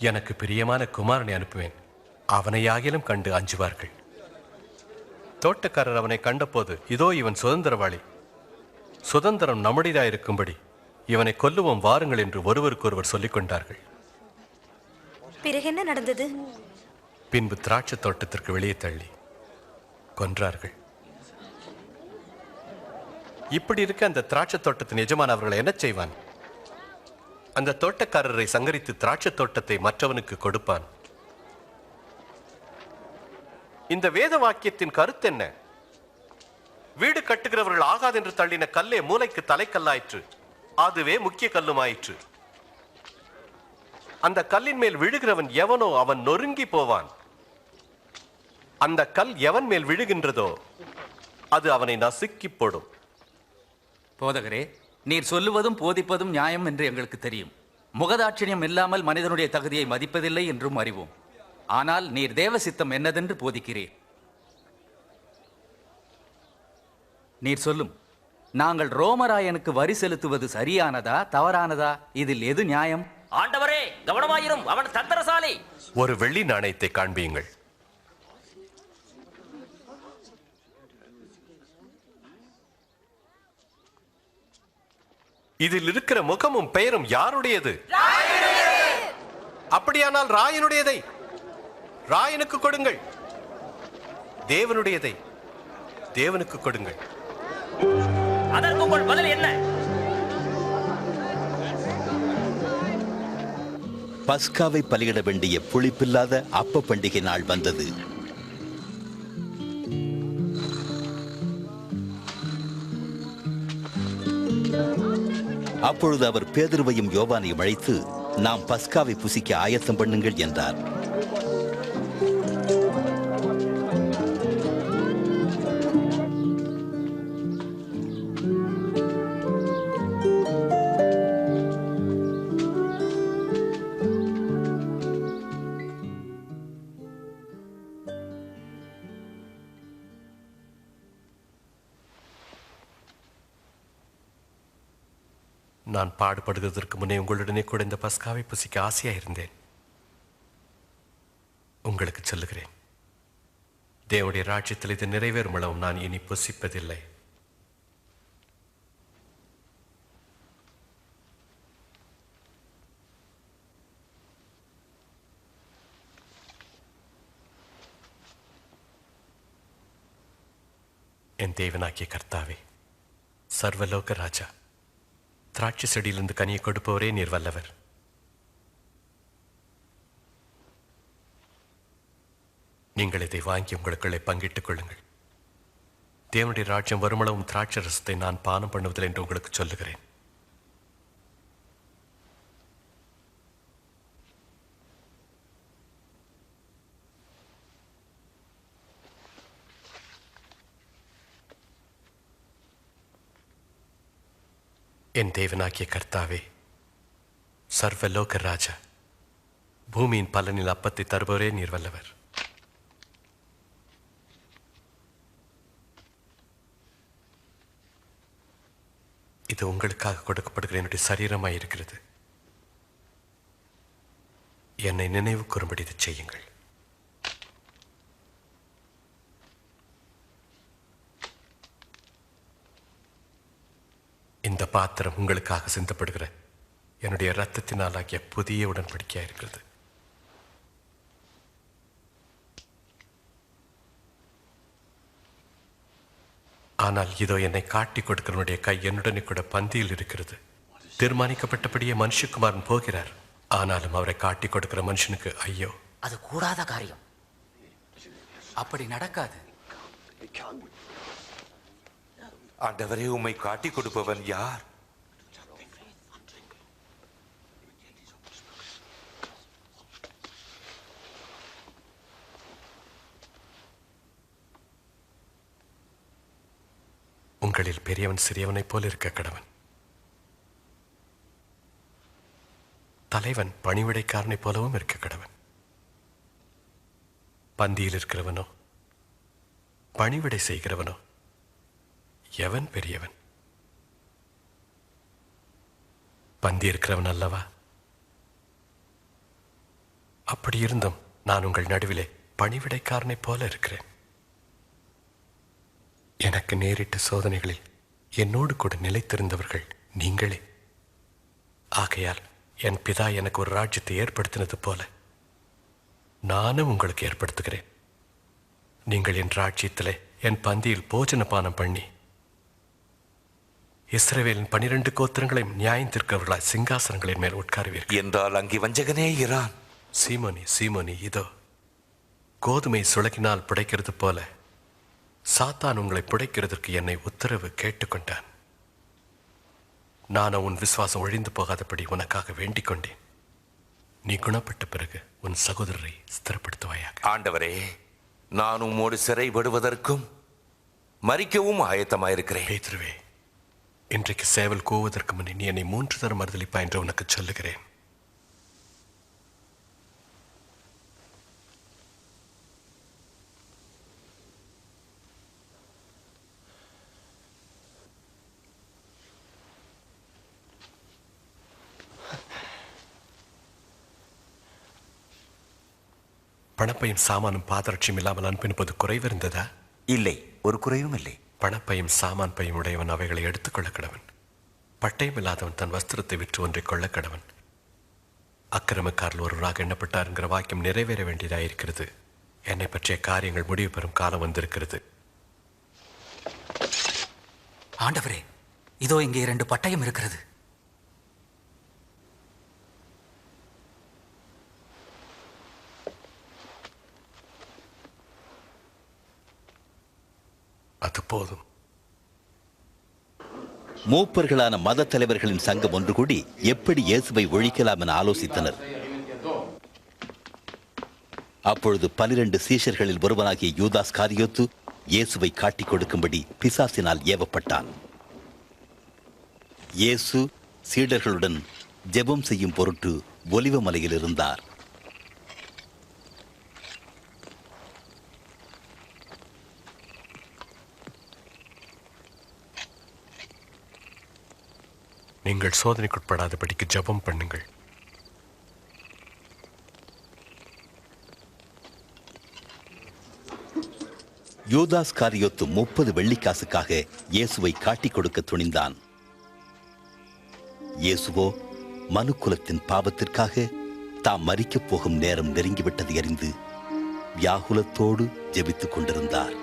எனக்கு பிரியமான குமாரனை அனுப்புவேன், அவனையாகிலும் கண்டு அஞ்சுவார்கள். தோட்டக்காரர் அவனை கண்டபோது, இதோ இவன் சுதந்திரவாளி, சுதந்திரம் நம்முடையதாயிருக்கும்படி இவனை கொல்லுவோம் வாருங்கள் என்று ஒருவருக்கொருவர் சொல்லிக் கொண்டார்கள். பிறகு என்ன நடந்தது? பின்பு திராட்சை தோட்டத்திற்கு வெளியே தள்ளி கொன்றார்கள். இப்படி இருக்க அந்த திராட்சை தோட்டத்தின் எஜமான் அவர்களை என்ன செய்வான்? அந்த தோட்டக்காரரை சங்கரித்து திராட்சை தோட்டத்தை மற்றவனுக்கு கொடுப்பான். இந்த வேத வாக்கியத்தின் கருத்து என்ன? வீடு கட்டுகிறவர்கள் ஆகாதென்று தள்ளின கல்லே மூலைக்கு தலைக்கல்லாயிற்று, அதுவே முக்கிய கல்லுமாயிற்று. அந்த கல்லின் மேல் விழுகிறவன் எவனோ அவன் நொறுங்கி போவான். அந்த கல் எவன் மேல் விழுகின்றதோ அது அவனை நசுக்கி போடும். போதகரே, நீர் சொல்லுவதும் போதிப்பதும் நியாயம் என்று எங்களுக்கு தெரியும். முகதாட்சிணியம் இல்லாமல் மனிதனுடைய தகுதியை மதிப்பதில்லை என்றும் அறிவோம். ஆனால் நீர் தேவ சித்தம் என்னதென்று போதிக்கிறீர். நீர் சொல்லும், நாங்கள் ரோமராயனுக்கு வரி செலுத்துவது சரியானதா தவறானதா? இதில் எது நியாயம்? ஆண்டவரே, கவனமாயிரும், அவன் தந்திரசாலி. ஒரு வெள்ளி நாணயத்தை காண்பியுங்கள். இதில் இருக்கிற முகமும் பெயரும் யாருடையது? அப்படியானால் ராயனுடையதை ராயனுக்கு கொடுங்கள், தேவனுடையதை தேவனுக்கு கொடுங்கள். அதற்கு உங்கள் பதில் என்ன? பஸ்காவை பலியிட வேண்டிய புளிப்பில்லாத அப்ப பண்டிகை நாள் வந்தது. அப்பொழுது அவர் பேதுருவையும் யோவானையும் அழைத்து, நாம் பஸ்காவை புசிக்க ஆயத்தம் பண்ணுங்கள் என்றார். நான் பாடுபடுவதற்கு முன்னே உங்களுடனே கூட இந்த பஸ்காவை புசிக்க ஆசையாயிருந்தேன். உங்களுக்கு சொல்லுகிறேன், தேவனுடைய ராஜ்யத்தில் இது நிறைவேறும் அளவும் நான் இனி புசிப்பதில்லை. என் தேவனாகிய கர்த்தாவே, சர்வலோக ராஜா, திராட்சை செடியிலிருந்து கனியை கொடுப்பவரே நீர் வல்லவர். நீங்கள் இதை வாங்கி உங்களுக்குள்ளே பங்கிட்டுக் கொள்ளுங்கள். தேவனுடைய ராஜ்யம் வருமளவும் திராட்சை ரசத்தை நான் பானம் பண்ணுவதில்லை என்று உங்களுக்கு சொல்லுகிறேன். என் தேவனாகிய கர்த்தாவே, சர்வலோக ராஜா, பூமியின் பலனில் அப்பத்தை தருபவரே நீர் வல்லவர். இது உங்களுக்காக கொடுக்கப்படுகிற என்னுடைய சரீரமாய் இருக்கிறது. என்னை நினைவு கூறும்படி இதை செய்யுங்கள். இந்த பாத்திரம் உங்களுக்காக சிந்தப்படுகிற என்னுடைய இரத்தத்தினால் ஆகிய புதிய உடன்படிக்கையாக இருக்கிறது. ஆனால் இதோ என்னை காட்டி கொடுக்கிறவனுடைய கை என்னுடனே கூட பந்தியில் இருக்கிறது. தீர்மானிக்கப்பட்டபடியே மனுஷகுமாரன் போகிறார். ஆனாலும் அவரை காட்டி கொடுக்கிற மனுஷனுக்கு ஐயோ. அது கூடாத காரியம். அப்படி நடக்காது. ஆண்டவரே, உம்மை காட்டி கொடுப்பவன் யார்? உங்களில் பெரியவன் சிறியவனைப் போல் இருக்க கடவன். தலைவன் பணிவிடைக்காரனைப் போலவும் இருக்க கடவன். பந்தியில் இருக்கிறவனோ பணிவிடை செய்கிறவனோ எவன் பெரியவன்? பந்தி இருக்கிறவன் அல்லவா? அப்படி இருந்தும் நான் உங்கள் நடுவிலே பணிவிடைக்காரனைப் போல இருக்கிறேன். எனக்கு நேரிட்ட சோதனைகளில் என்னோடு கூட நிலைத்திருந்தவர்கள் நீங்களே. ஆகையால் என் பிதா எனக்கு ஒரு ராஜ்யத்தை ஏற்படுத்தினது போல நானும் உங்களுக்கு ஏற்படுத்துகிறேன். நீங்கள் என் ராஜ்யத்திலே என் பந்தியில் போஜன பானம் பண்ணி இஸ்ரவேலின் 12 கோத்திரங்களையும் நியாயத்திற்கவர்களாய் சிங்காசனங்களின் மேல் உட்காருவீர்கள் என்றால் அங்கே வஞ்சகனே இரான். சீமோனி, சீமோனி, இதோ கோதுமை சுளகினால் புடைக்கிறது போல சாத்தான் உங்களை புடைக்கிறதற்கு என்னை உத்தரவு கேட்டுக்கொண்டான். நான் உன் விசுவாசம் ஒழிந்து போகாதபடி உனக்காக வேண்டிக் கொண்டேன். நீ குணப்பட்ட பிறகு உன் சகோதரரை ஸ்திரப்படுத்துவாயாக. ஆண்டவரே, நான் உம்மோடு சிறைப்படுவதற்கும் மரிக்கவும் ஆயத்தமாயிருக்கிறேன். பேதுருவே, இன்றைக்கு சேவல் கூவதற்கு முன்னே நீ என்னை 3 தரம் மறுதலிப்பா என்று உனக்கு சொல்லுகிறேன். பணப்பையும் சாமானும் பாதரட்சியும் இல்லாமல் அனுப்பினுப்பது குறைவிருந்ததா? இல்லை, ஒரு குறைவும் இல்லை. பணப்பையும் சாமான் பையும் உடையவன் அவைகளை எடுத்துக்கொள்ள கடவன். பட்டயம் இல்லாதவன் தன் வஸ்திரத்தை விற்று ஒன்றை கொள்ள கடவன். அக்கிரமக்காரில் ஒருவராக எண்ணப்பட்டார் என்கிற வாக்கியம் நிறைவேற வேண்டியதாயிருக்கிறது. என்னை பற்றிய காரியங்கள் முடிவு பெறும் காலம் வந்திருக்கிறது. ஆண்டவரே, இதோ இங்கே 2 பட்டயம் இருக்கிறது. அது போதும். மூப்பர்களான மத தலைவர்களின் சங்கம் ஒன்று கூடி எப்படி இயேசுவை ஒழிக்கலாம் என ஆலோசித்தனர். அப்பொழுது 12 சீஷர்களில் ஒருவனாகிய யூதாஸ் காரியோத்து இயேசுவை காட்டிக் கொடுக்கும்படி பிசாசினால் ஏவப்பட்டான். இயேசு சீடர்களுடன் ஜெபம் செய்யும் பொருட்டு ஒலிவ மலையில் இருந்தார். நீங்கள் சோதனைக்குட்படாதபடிக்கு ஜெபம் பண்ணுங்கள். யூதாஸ் காரியோத்து 30 வெள்ளிக்காசுக்காக இயேசுவை காட்டிக் கொடுக்க துணிந்தான். இயேசுவோ மனுக்குலத்தின் பாவத்திற்காக தாம் மரிக்கப் போகும் நேரம் நெருங்கிவிட்டதை அறிந்து வியாகுலத்தோடு ஜெபித்துக் கொண்டிருந்தார்.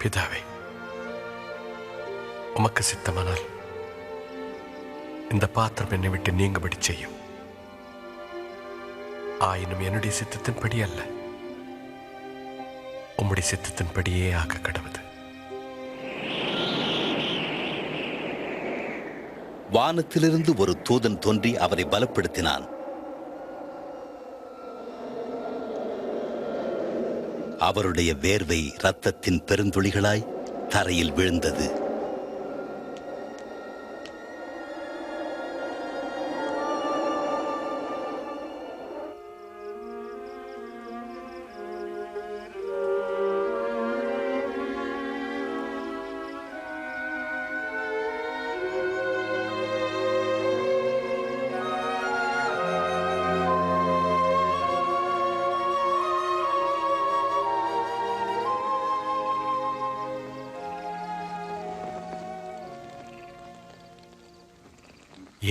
பிதாவே, உமக்கு சித்தமானால் இந்த பாத்திரம் என்னை விட்டு நீங்கும்படி செய்யும். ஆயினும் என்னுடைய சித்தத்தின்படி அல்ல, உம்முடைய சித்தத்தின்படியே ஆக கடவுது. வானத்திலிருந்து ஒரு தூதன் தோன்றி அவரை பலப்படுத்தினான். அவருடைய வேர்வை இரத்தத்தின் பெருந்துளிகளாய் தரையில் விழுந்தது.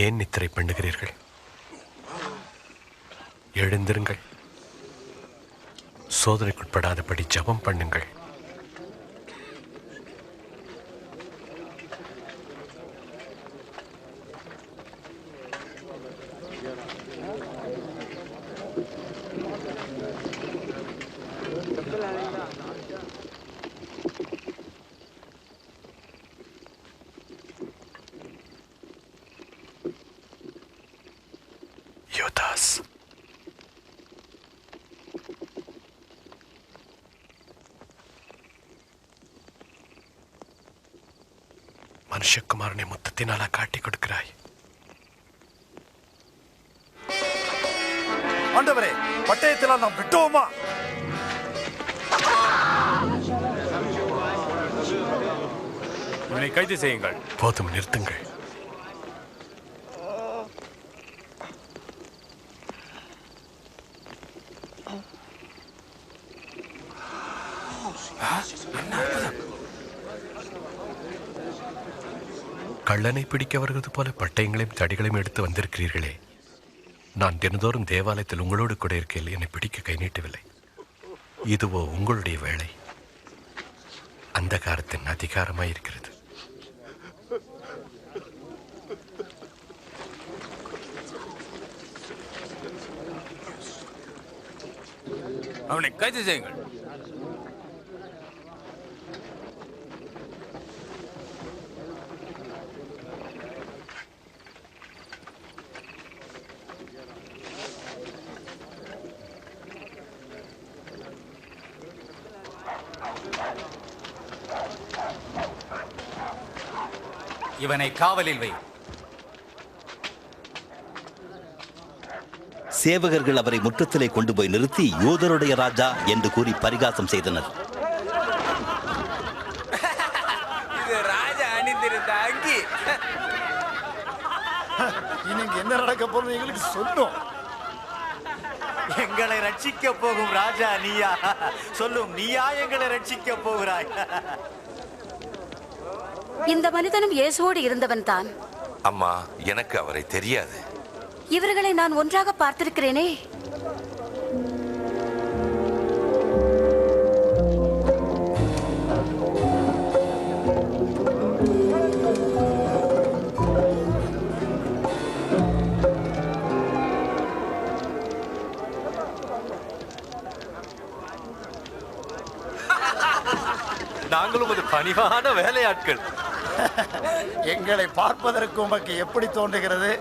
ஏன் நித்திரை பண்ணுகிறீர்கள்? எழுந்திருங்கள், சோதனைக்குட்படாதபடி ஜெபம் பண்ணுங்கள். யோதாஸ். மனுஷகுமாரனை முத்தத்தினால காட்டி கொடுக்கிறாய். ஆண்டவரே, பட்டயத்தில் நாம் விட்டோமா? இவனை கைது செய்யுங்கள். போதும், நிறுத்துங்கள். கள்ளனை பிடிக்க வருவது போல பட்டயங்களையும் தடிகளையும் எடுத்து வந்திருக்கிறீர்களே. நான் தினந்தோறும் தேவாலயத்தில் உங்களோடு கூட இருக்கையில் என்னை பிடிக்க கை நீட்டவில்லை. இதுவோ உங்களுடைய வேலை. அந்தகாரத்தின் அதிகாரமாய் இருக்கிறது. அவனை கைது செய்யுங்கள். இவனை காவலில் வை. சேவகர்கள் அவரை முற்றத்திலே கொண்டு போய் நிறுத்தி யூதருடைய ராஜா என்று கூறி பரிகாசம் செய்தனர். இது ராஜா அணிந்திருந்த அங்கி. இன்னைக்கு என்ன நடக்க போறது எங்களுக்கு சொல்லும். எங்களை ரட்சிக்க போகும் ராஜா நீயா? சொல்லும், நீயா எங்களை ரட்சிக்க போகிறாய்? இந்த மனிதனும் இயேசுவோடு இருந்தவன் தான். அம்மா, எனக்கு அவரை தெரியாது. இவர்களை நான் ஒன்றாக பார்த்திருக்கிறேனே. நாங்களும் ஒரு பணிவான வேலையாட்கள். எங்களை பார்ப்பதற்கு உமக்கு எப்படி தோன்றுகிறது?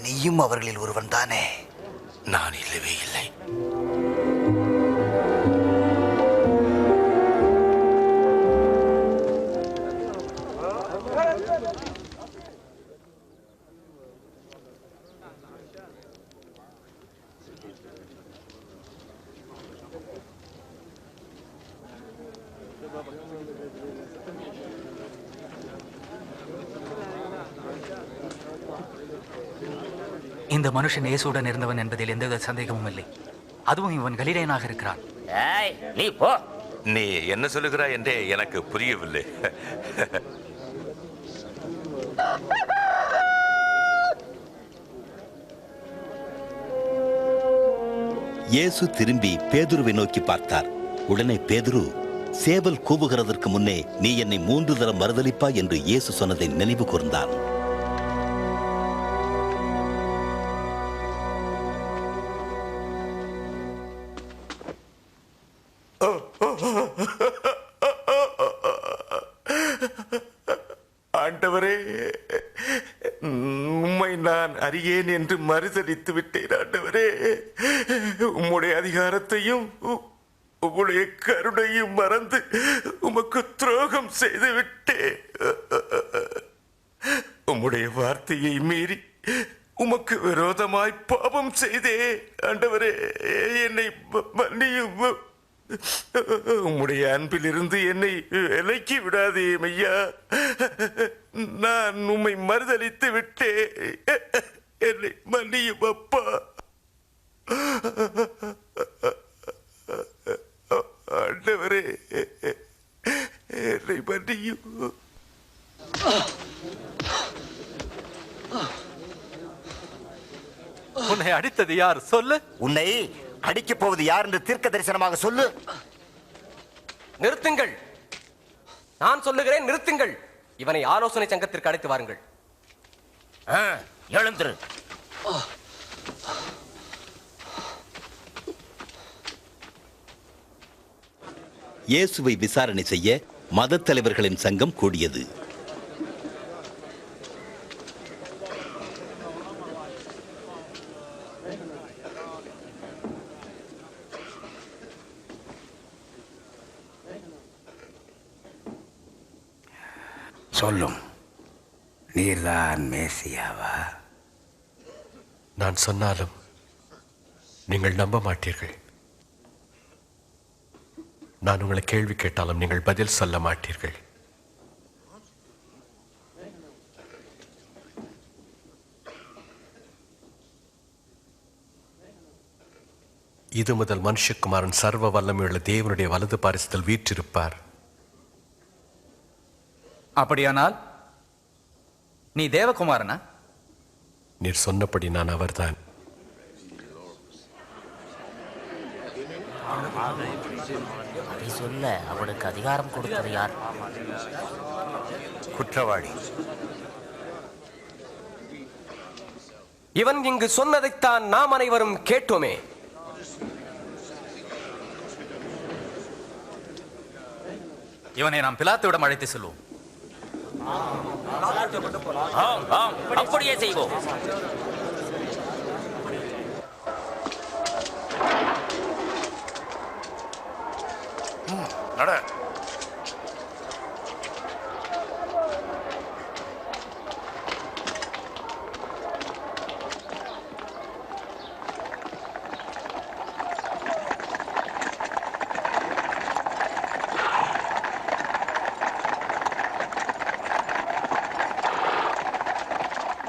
நீயும் அவர்களில் ஒருவன் தானே? நான் இல்லவே இல்லை. இந்த மனுஷன் இயேசுடன் இருந்தவன் என்பதில் எந்தவித சந்தேகமும் இல்லை. அதுவும் இவன் கலிலேயனாக இருக்கிறான். நீ போ. நீ என்ன சொல்லுகிறாய் என்றே எனக்கு புரியவில்லை. இயேசு திரும்பி பேதுருவை நோக்கி பார்த்தார். உடனே பேதுரு, சேவல் கூவுகிறதற்கு முன்னே நீ என்னை 3 தரம் மறுதலிப்பாய் என்று இயேசு சொன்னதை நினைவு கூர்ந்தான். ஆண்டவரே, உம்மை நான் அறியேன் என்று மறுதலித்து விட்டேன். ஆண்டவரே, உம்முடைய அதிகாரத்தையும் உம்முடைய கருணையும் மறந்து உமக்கு துரோகம் செய்து விட்டேன். உம்முடைய வார்த்தையை மீறி உமக்கு விரோதமாய் பாவம் செய்தே. ஆண்டவரே, என்னை மன்னியும். உம்முடைய அன்பிலிருந்து என்னை விலக்கி விடாதே ஐயா. நான் உம்மை மறுதலித்து விட்டேன். என்னை மன்னியும் அப்பா. ஆண்டவரே, என்னை மன்னியும். உன்னை அடித்தது யார்? சொல்லு. உன்னை அடிக்கப் போவது யார் என்று தீர்க்க தரிசனமாக சொல்லு. நிறுத்துங்கள். நான் சொல்லுகிறேன், நிறுத்துங்கள். இவனை ஆலோசனை சங்கத்திற்கு அழைத்து வாருங்கள். எழுந்திரு. இயேசுவை விசாரணை செய்ய மதத் தலைவர்களின் சங்கம் கூடியது. சொல்லும், நீர்தான் மேசியாவா? நான் சொன்னாலும் நீங்கள் நம்ப மாட்டீர்கள். நான் உங்களை கேள்வி கேட்டாலும் நீங்கள் பதில் சொல்ல மாட்டீர்கள். இது முதல் மனுஷகுமாரன் சர்வ வல்லமையுள்ள தேவனுடைய வலது பாரிசத்தில் வீற்றிருப்பார். அப்படியானால் நீ தேவகுமாரனா? நீர் சொன்னபடி நான் அவர்தான். அதை சொல்ல அவனுக்கு அதிகாரம் கொடுத்தது யார்? குற்றவாளி. இவன் இங்கு சொன்னதைத்தான் நாம் அனைவரும் கேட்டோமே. இவனை நாம் பிலாத்துவிடம் அழைத்து செல்வோம். ஆம் ஆம், அப்படியே செய்வோம். நட.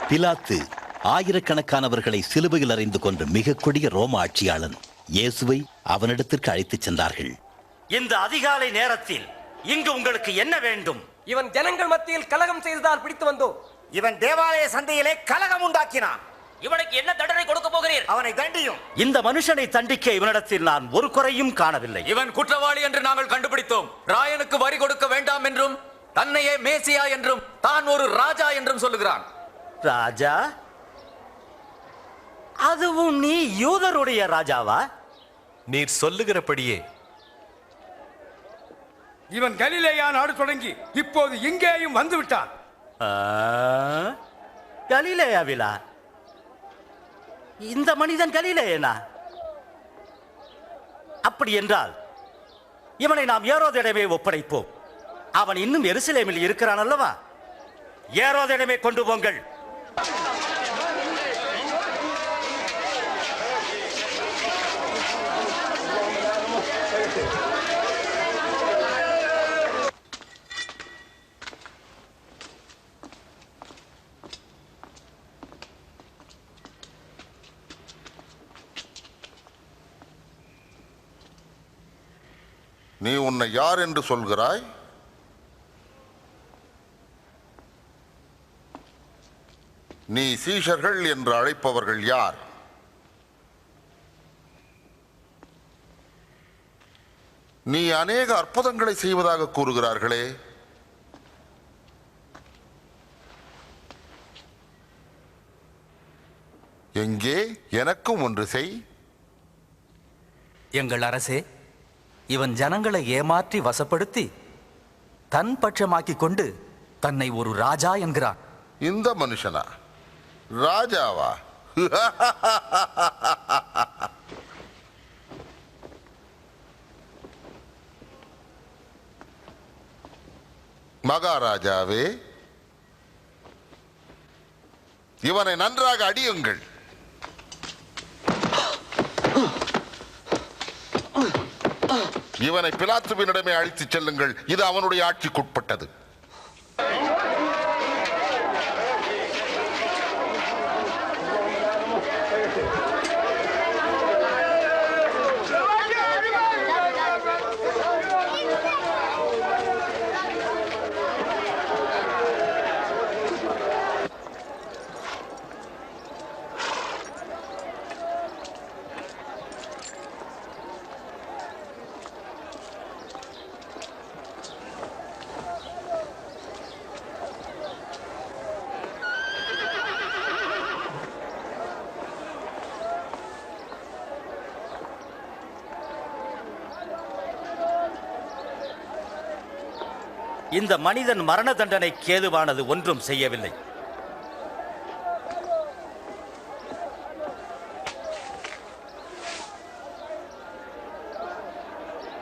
பிலாத்து ஆயிரக்கணக்கானவர்களை சிலுவையில் அறைந்து கொன்ற மிக கொடிய ரோம ஆட்சியாளன் இயேசுவை அவனிடத்திற்கு அழைத்துச் சென்றார்கள். இந்த அதிகாலை நேரத்தில் இங்கு உங்களுக்கு என்ன வேண்டும்? இவன் ஜனங்கள் மத்தியில் கலகம் செய்ததால் பிடித்து வந்தோம். இவன் தேவாலய சந்தையிலே கலகம் உண்டாக்கினான். இவனுக்கு என்ன தண்டனை கொடுக்க போகிறீர்? அவனை தண்டியும். இந்த மனுஷனை தண்டிக்க இவனிடத்தில் நான் ஒரு குறையும் காணவில்லை. இவன் குற்றவாளி என்று நாங்கள் கண்டுபிடித்தோம். ராயனுக்கு வரி கொடுக்க வேண்டாம் என்றும், தன்னையே மேசியா என்றும், தான் ஒரு ராஜா என்றும் சொல்லுகிறான். ராஜா? அதுவும் நீ யூதருடைய ராஜாவா? நீர் சொல்லுகிறபடியே. இவன் கலிலேயா நாடு தொடங்கி இப்போது இங்கேயும் வந்து விட்டான். கலிலேயாவிலா? இந்த மனிதன் கலிலேயனா? அப்படி என்றால் இவனை நாம் ஏரோதிடமே ஒப்படைப்போம். அவன் இன்னும் எருசலேமில் இருக்கிறான் அல்லவா? ஏரோதிடமே கொண்டு போங்கள். நீ உன்னை யார் என்று சொல்கிறாய்? நீ சீஷர்கள் என்று அழைப்பவர்கள் யார்? நீ அநேக அற்புதங்களை செய்வதாக கூறுகிறார்களே, எங்கே? எனக்கும் ஒன்று செய். எங்கள் அரசே, இவன் ஜனங்களை ஏமாற்றி வசப்படுத்தி தன் பட்சமாக்கிக் கொண்டு தன்னை ஒரு ராஜா என்கிறான். இந்த மனுஷனா ராஜாவா? மகாராஜாவே, இவனை நன்றாக அடியுங்கள். இவனை பிலாத்துவினிடமே அழைத்துச் செல்லுங்கள். இது அவனுடைய ஆட்சிக்குட்பட்டது. இந்த மனிதன் மரண தண்டனைக்கு ஏதுவானது ஒன்றும் செய்யவில்லை.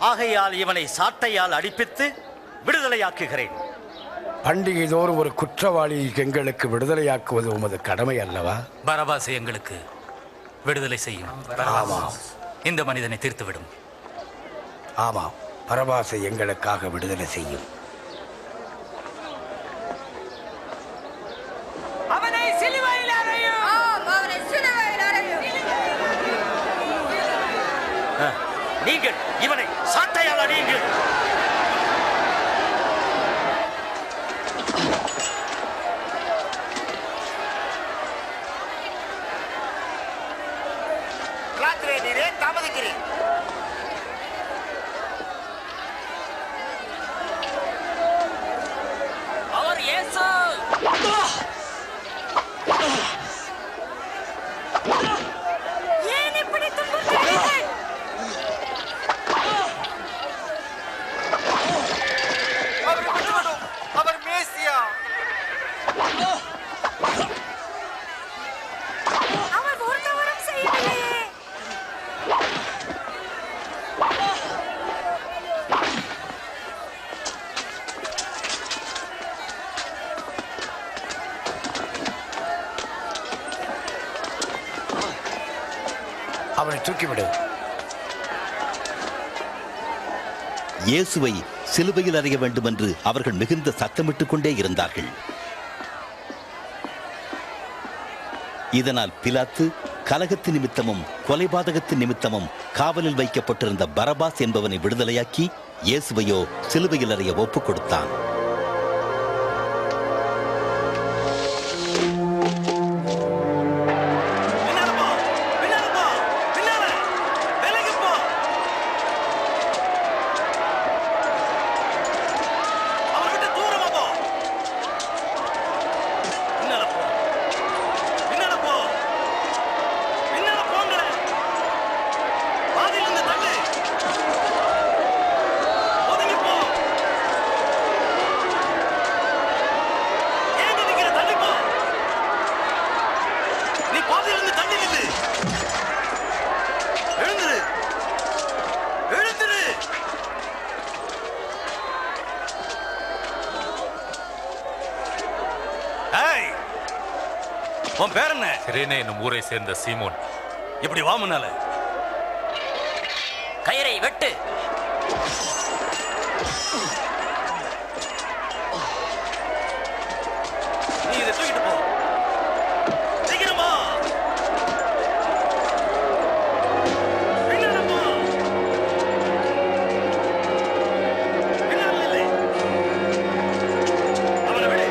ஆகையால் இவனை சாட்டையால் அடிப்பித்து விடுதலையாக்குகிறேன். பண்டிகை தோறும் ஒரு குற்றவாளியை எங்களுக்கு விடுதலையாக்குவது உமது கடமை அல்லவா? பரபாசை எங்களுக்கு விடுதலை செய்யும். ஆமாம். இந்த மனிதனை தீர்த்துவிடும். ஆமாம், பரபாசை எங்களுக்காக விடுதலை செய்யும். அவனை சிலுவையில் அறையும். அவனை சிலுவையில் அறையும். நீங்கள் இவனை சாட்டையால் அடியுங்கள். நீரே தாமதிக்கிறேன். அவர் இயேசு. ஏன் இப்படி துன்புறுத்துகிறீர்கள்? அவரை விட்டுவிடும். அவர் மேசியா. அவர் ஒரு தவறும் செய்யவில்லையே. அவனை தூக்கிவிடு. இயேசுவை சிலுவையில் அறைய வேண்டும் என்று அவர்கள் மிகுந்த சத்தமிட்டுக் கொண்டே இருந்தார்கள். இதனால் பிலாத்து கலகத்து நிமித்தமும் கொலைபாதகத்து நிமித்தமும் காவலில் வைக்கப்பட்டிருந்த பரபாஸ் என்பவனை விடுதலையாக்கி இயேசுவையோ சிலுவையில் அறைய ஒப்புக் கொடுத்தான். உன் பேர் என்ன? சிரேனே என்னும் ஊரை சேர்ந்த சீமோன். இப்படி வா முன்னால. கயிறை வெட்டு. நீ இதை தூக்கிட்டு போ. சீக்கிரமா. பின்னால போ. பின்னால இல்லை. அவனை விடு.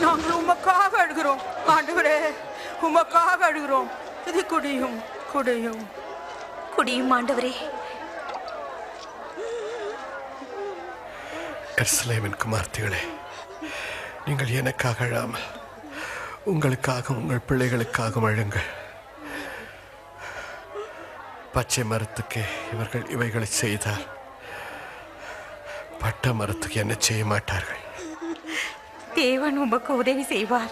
நாங்கள் உமக்காக அழுகிறோம் ஆண்டவரே, உமக்காக அழுகிறோம். இது குடியும் குடியும் குடியும் ஆண்டவரே. எருசலேமின் குமார்த்திகளே, நீங்கள் எனக்காக அழாமல் உங்களுக்காக உங்கள் பிள்ளைகளுக்காக அழுங்கள். பச்சை மரத்துக்கு இவர்கள் இவைகளை செய்தால் பட்ட மரத்துக்கு என்ன செய்ய மாட்டார்கள்? தேவன் உமக்கு உதவி செய்வார்.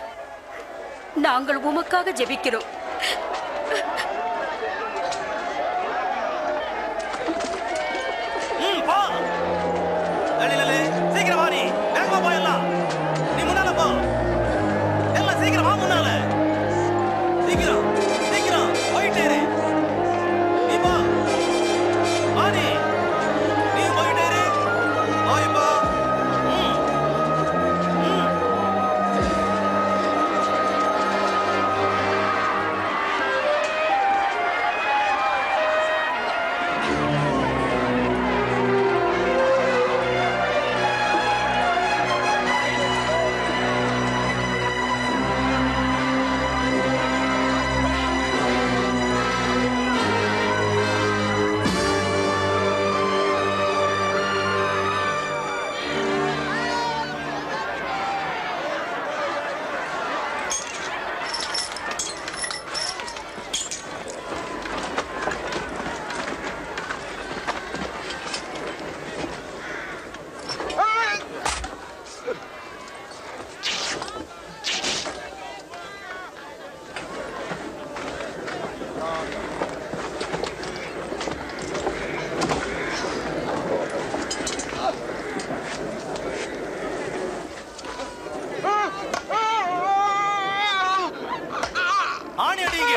நாங்கள் உமக்காக ஜெபிக்கிறோம். போ. சீக்கிரம் வா. நீ வேகமா போ. எல்லாம் நீ முன்னால போ. எல்லாம் சீக்கிரம் வா முன்னால. சீக்கிரம் சீக்கிரம் போயிட்டே இரு. நீ போ. வா நீ போயிட்டே இரு. போய் போ. ஆணி அடிங்க.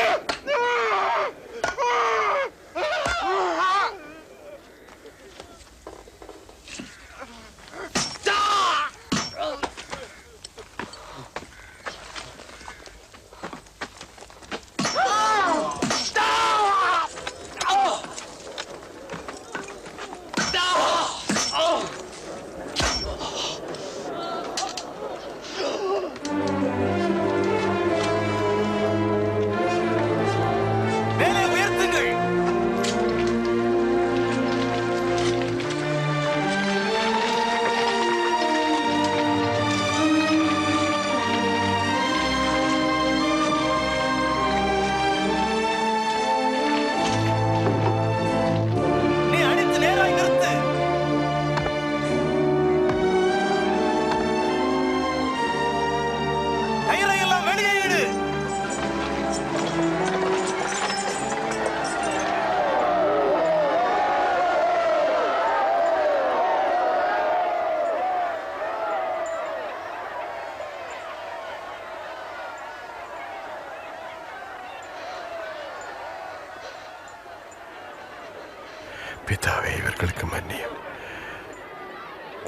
பிதாவே, இவர்களுக்கு மன்னியும்.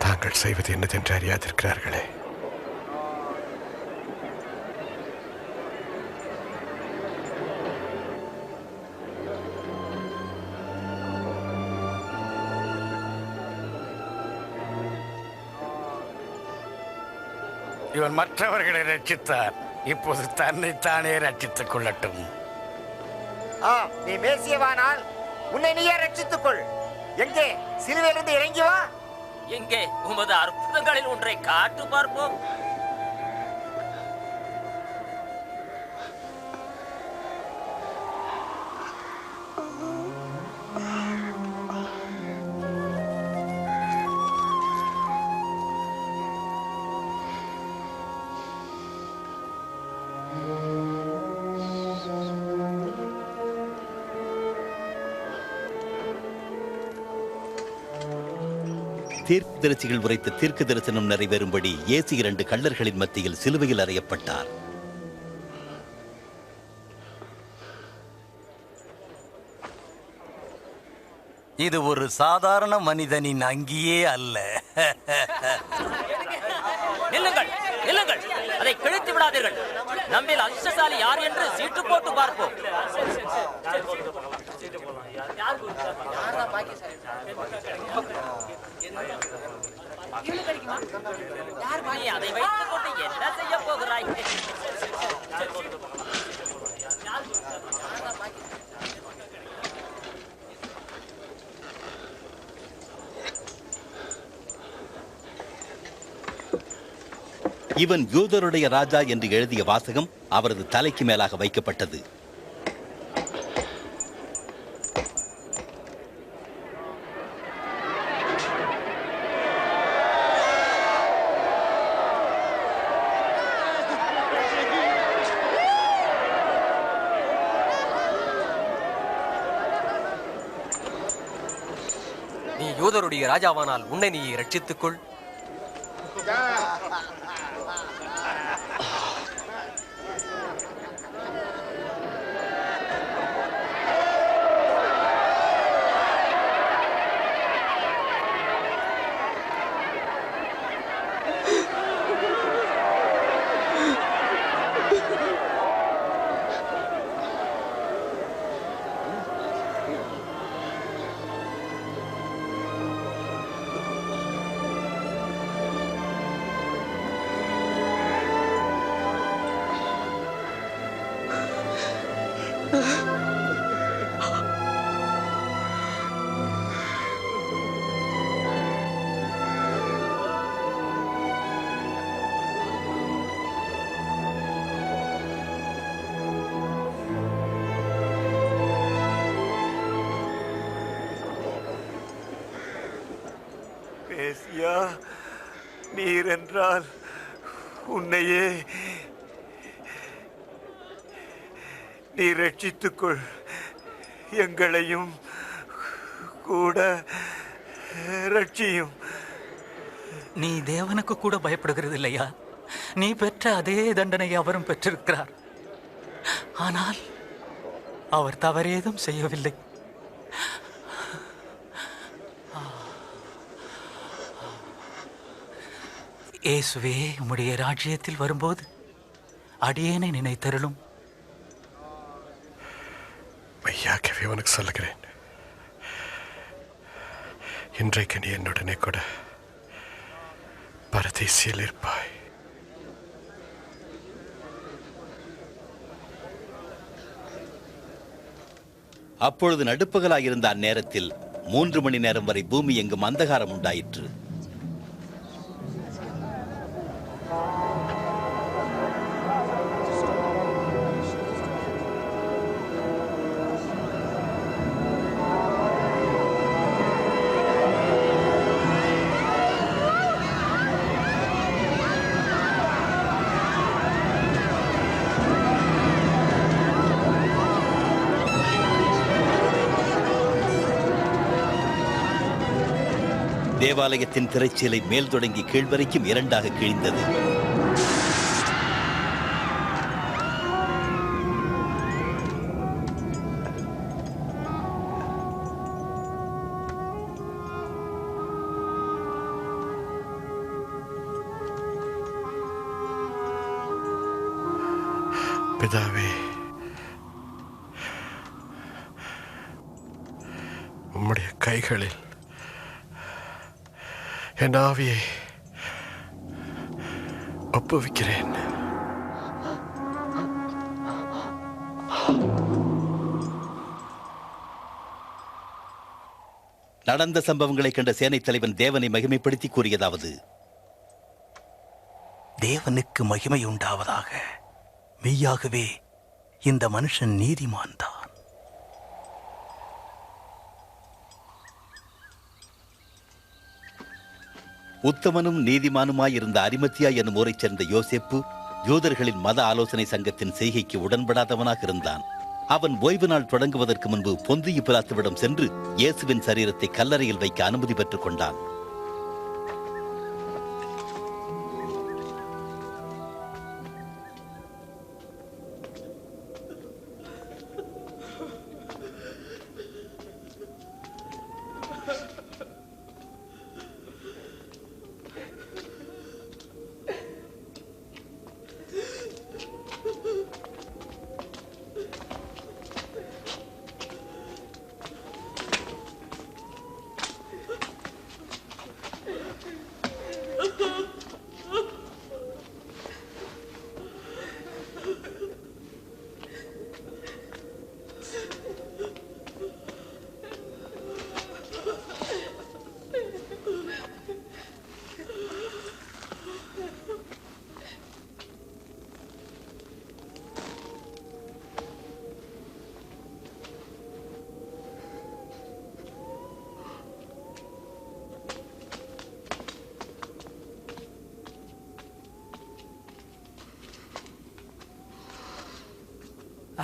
தாங்கள் செய்வது என்னதென்று அறியாதிருக்கிறார்களே. இவன் மற்றவர்களை ரட்சித்தார், இப்போது தன்னைத்தானே ரட்சித்துக் கொள்ளட்டும். நீ மேசியவானால் உன்னை நீயே ரட்சித்துக் கொள். எங்கே சிலுவையிலிருந்து இறங்கி வா. எங்கே உமது அற்புதங்களில் ஒன்றை காட்டு பார்ப்போம். தீர்க்கதரிசிகள் உரைத்த தீர்க்க தரிசனம் நிறைவேறும்படி இயேசு 2 கள்ளர்களின் மத்தியில் சிலுவையில் அறையப்பட்டார். இது ஒரு சாதாரண மனிதனின் அங்கியே அல்ல. நில்லுங்கள், நில்லுங்கள், அதை கிழித்து விடாதீர்கள். நம்மில் அதிர்ஷ்டசாலி யார் என்று சீட்டு போட்டு பார்ப்போம். நீ அதை வைத்துக் கொண்டு என்ன செய்ய போகிறாய்? இவன் யூதருடைய ராஜா என்று எழுதிய வாசகம் அவரது தலைக்கு மேலாக வைக்கப்பட்டது. நீ யூதருடைய ராஜாவானால் உன்னை நீ ரட்சித்துக்கொள். மேசியா, நீர் என்றால் உன்னையே நீ ரட்சித்துக்கொள், எங்களையும் கூட ரட்சியும். நீ தேவனுக்கு கூட பயப்படுகிறது இல்லையா? நீ பெற்ற அதே தண்டனை அவரும் பெற்றிருக்கிறார். ஆனால் அவர் தவறேதும் செய்யவில்லை. இயேசுவே, உம்முடைய ராஜ்யத்தில் வரும்போது அடியேனை நினைத்தருளும். மெய்யாகவே உனக்கு சொல்லுகிறேன், இன்றைக்கு நீ என்னுடனே கூட பரதேசியில் இருப்பாய். அப்பொழுது நடுப்பகலாயிருந்த அந்நேரத்தில் 3 மணி நேரம் வரை பூமி எங்கும் அந்தகாரம் உண்டாயிற்று. தேவாலயத்தின் திரைச்சீலை மேல் தொடங்கி கீழ் வரைக்கும் 2ஆக கிழிந்தது. பிதாவே, உம்முடைய கைகளில் என் ஆவியை ஒப்புவிக்கிறேன். நடந்த சம்பவங்களை கண்ட சேனை தலைவன் தேவனை மகிமைப்படுத்தி கூறியதாவது: தேவனுக்கு மகிமை உண்டாவதாக. மெய்யாகவே இந்த மனுஷன் நீதிமான் தான். உத்தமனும் நீதிமானுமாயிருந்த அரிமத்தியா என்னும் ஊரைச் சேர்ந்த யோசேப்பு யூதர்களின் மத ஆலோசனை சங்கத்தின் செய்கைக்கு உடன்படாதவனாக இருந்தான். அவன் ஓய்வு நாள் தொடங்குவதற்கு முன்பு பொந்தியு பிலாத்துவிடம் சென்று இயேசுவின் சரீரத்தை கல்லறையில் வைக்க அனுமதி பெற்றுக் கொண்டான்.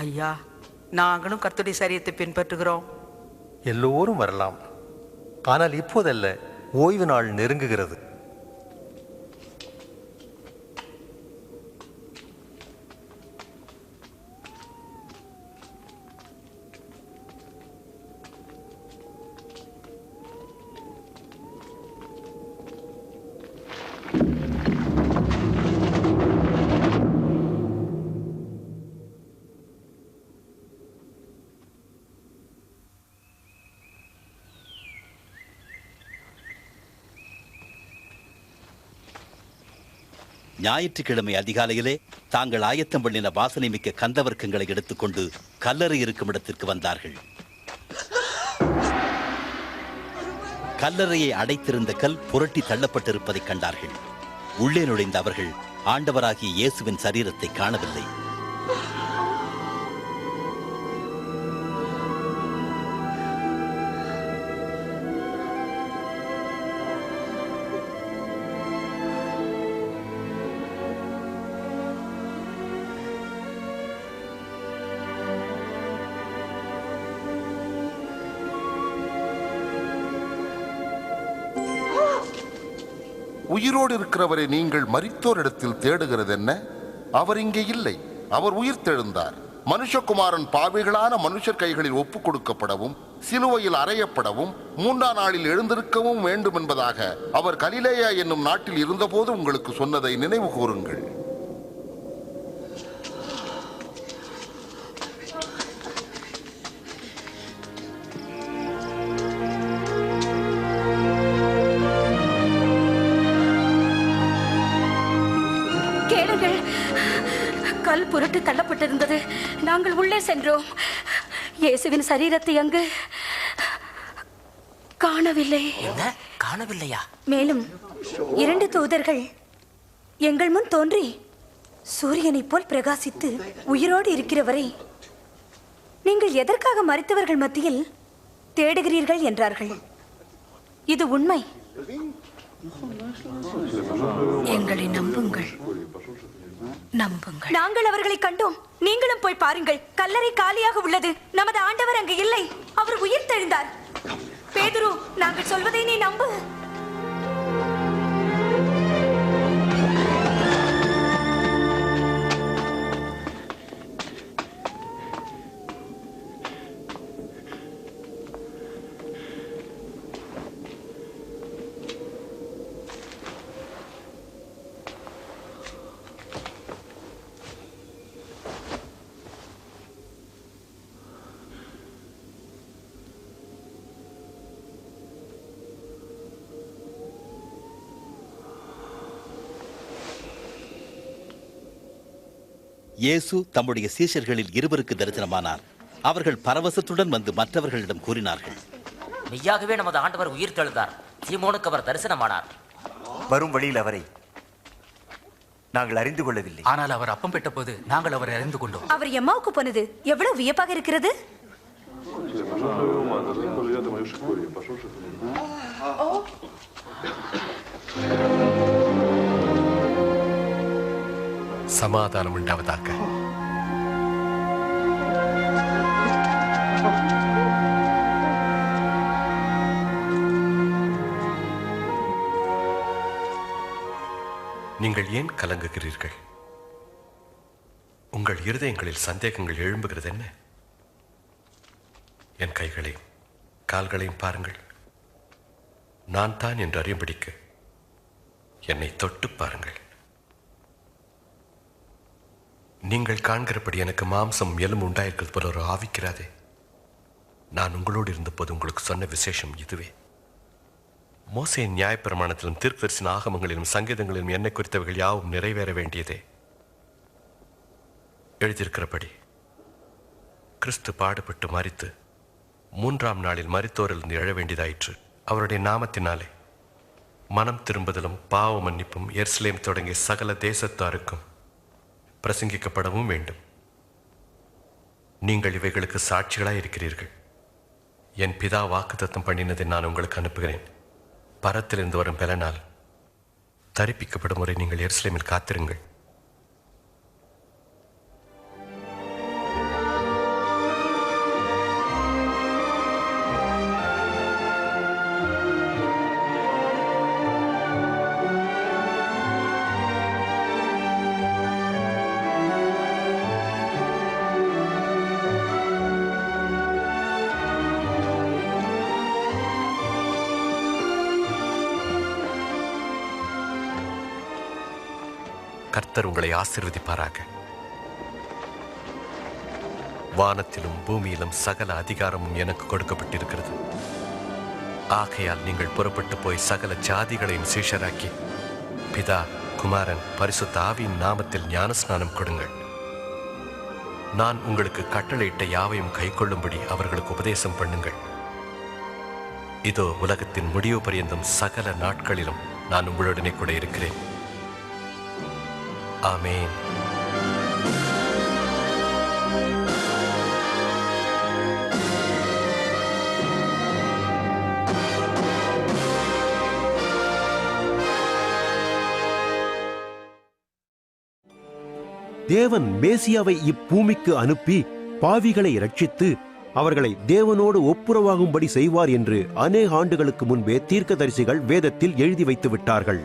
ஐயா, நாங்களும் கர்த்தருடைய சரியத்தை பின்பற்றுகிறோம். எல்லோரும் வரலாம், ஆனால் இப்போதல்ல, ஓய்வு நாள் நெருங்குகிறது. ஞாயிற்றுக்கிழமை அதிகாலையிலே தாங்கள் ஆயத்தம் பண்ணின வாசனை மிக்க கந்தவர்க்கங்களை எடுத்துக்கொண்டு கல்லறை இருக்கும் இடத்திற்கு வந்தார்கள். கல்லறையை அடைத்திருந்த கல் புரட்டி தள்ளப்பட்டிருப்பதைக் கண்டார்கள். உள்ளே நுழைந்த அவர்கள் ஆண்டவராகிய இயேசுவின் சரீரத்தை காணவில்லை. உயிரோடு இருக்கிறவரை நீங்கள் மரித்தோரிடத்தில் தேடுகிறது என்ன? அவர் இங்கே இல்லை, அவர் உயிர்த்தெழுந்தார். மனுஷகுமாரன் பாவிகளான மனுஷர் கைகளில் ஒப்புக் கொடுக்கப்படவும் சிலுவையில் அறையப்படவும் 3ஆம் நாளில் எழுந்திருக்கவும் வேண்டும் என்பதாக அவர் கலிலேயா என்னும் நாட்டில் இருந்தபோது உங்களுக்கு சொன்னதை நினைவு கூறுங்கள். கேளுங்கள், கல் புரட்டு தள்ளப்பட்டிருந்தது. நாங்கள் உள்ளே சென்றோம். இயேசுவின் சரீரத்தை அங்கு காணவில்லை. என்ன, காணவில்லையா? மேலும் 2 தூதர்கள் எங்கள் முன் தோன்றி சூரியனைப் போல் பிரகாசித்து உயிரோடு இருக்கிறவரை நீங்கள் எதற்காக மரித்தவர்கள் மத்தியில் தேடுகிறீர்கள் என்றார்கள். இது உண்மை. எங்களை நம்புங்கள், நம்புங்கள். நாங்கள் அவர்களை கண்டோம். நீங்களும் போய் பாருங்கள். கல்லறை காலியாக உள்ளது. நமது ஆண்டவர் அங்கு இல்லை. அவர் உயிர் தெழுந்தார். பேதுரு, நாங்கள் சொல்வதை நீ நம்பு. இயேசு தம்முடைய சீஷர்களில் 2 தரிசனமானார். அவர்கள் பரவசத்துடன் வந்து மற்றவர்களிடம் கூறினார்கள், மெய்யாகவே நமது ஆண்டவர் உயிர் தெழுந்தார். சீமோனுக்கு அவர் தரிசனமானார். வரும் வழியில் அவரை நாங்கள் அறிந்து கொள்ளவில்லை. ஆனால் அவர் அப்பம் பெற்ற போது நாங்கள் அவரை அறிந்து கொண்டோம். அவர் எம்மாவுக்கு போனது எவ்வளவு வியப்பாக இருக்கிறது. சமாதானம் உண்டாவதாக. நீங்கள் ஏன் கலங்குகிறீர்கள்? உங்கள் இருதயங்களில் சந்தேகங்கள் எழும்புகிறது என்ன? என் கைகளையும் கால்களையும் பாருங்கள். நான் தான் என்று அறியும்படிக்கு என்னை தொட்டு பாருங்கள். நீங்கள் காண்கிறபடி எனக்கு மாம்சம் எலும்பு உண்டாயிருக்கிறது போல ஒரு ஆவிக்கிறாதே. நான் உங்களோடு இருந்தபோது உங்களுக்கு சொன்ன விசேஷம் இதுவே. மோசேயின் நியாயப்பிரமாணத்திலும் தீர்க்கதரிசன ஆகமங்களிலும் சங்கீதங்களிலும் என்னை குறித்தவர்கள் யாவும் நிறைவேற வேண்டியதே. எழுதியிருக்கிறபடி கிறிஸ்து பாடுபட்டு மரித்து 3ஆம் நாளில் மரித்தோரிலிருந்து எழ வேண்டியதாயிற்று. அவருடைய நாமத்தினாலே மனம் திரும்புதலும் பாவ மன்னிப்பும் எருசலேம் தொடங்கிய சகல தேசத்தாருக்கும் பிரசங்கிக்கப்படவும் வேண்டும். நீங்கள் இவைகளுக்கு சாட்சிகளாய் இருக்கிறீர்கள். என் பிதா வாக்குத்தத்தம் பண்ணினதை நான் உங்களுக்கு அனுப்புகிறேன். பரத்திலிருந்து வரும் பலனால் தரிப்பிக்கப்படும் வரை நீங்கள் எருசலேமில் காத்திருங்கள். கர்த்தர் உங்களை ஆசீர்வதிப்பாராக. வானத்திலும் பூமியிலும் சகல அதிகாரமும் எனக்கு கொடுக்கப்பட்டிருக்கிறது. ஆகையால் நீங்கள் புறப்பட்டு போய் சகல ஜாதிகளையும் சீஷராக்கி பிதா, குமாரன், பரிசுத்த ஆவியின் நாமத்தில் ஞானஸ்நானம் கொடுங்கள். நான் உங்களுக்கு கட்டளையிட்ட யாவையும் கைக்கொள்ளும்படி அவர்களுக்கு உபதேசம் பண்ணுங்கள். இதோ உலகத்தின் முடிவு பரியந்தம் சகல நாட்களிலும் நான் உங்களுடனே கூட இருக்கிறேன். ஆமென். தேவன் மேசியாவை இப்பூமிக்கு அனுப்பி பாவிகளை ரட்சித்து அவர்களை தேவனோடு ஒப்புரவாகும்படி செய்வார் என்று அநேக ஆண்டுகளுக்கு முன்பே தீர்க்கதரிசிகள் வேதத்தில் எழுதி வைத்து விட்டார்கள்.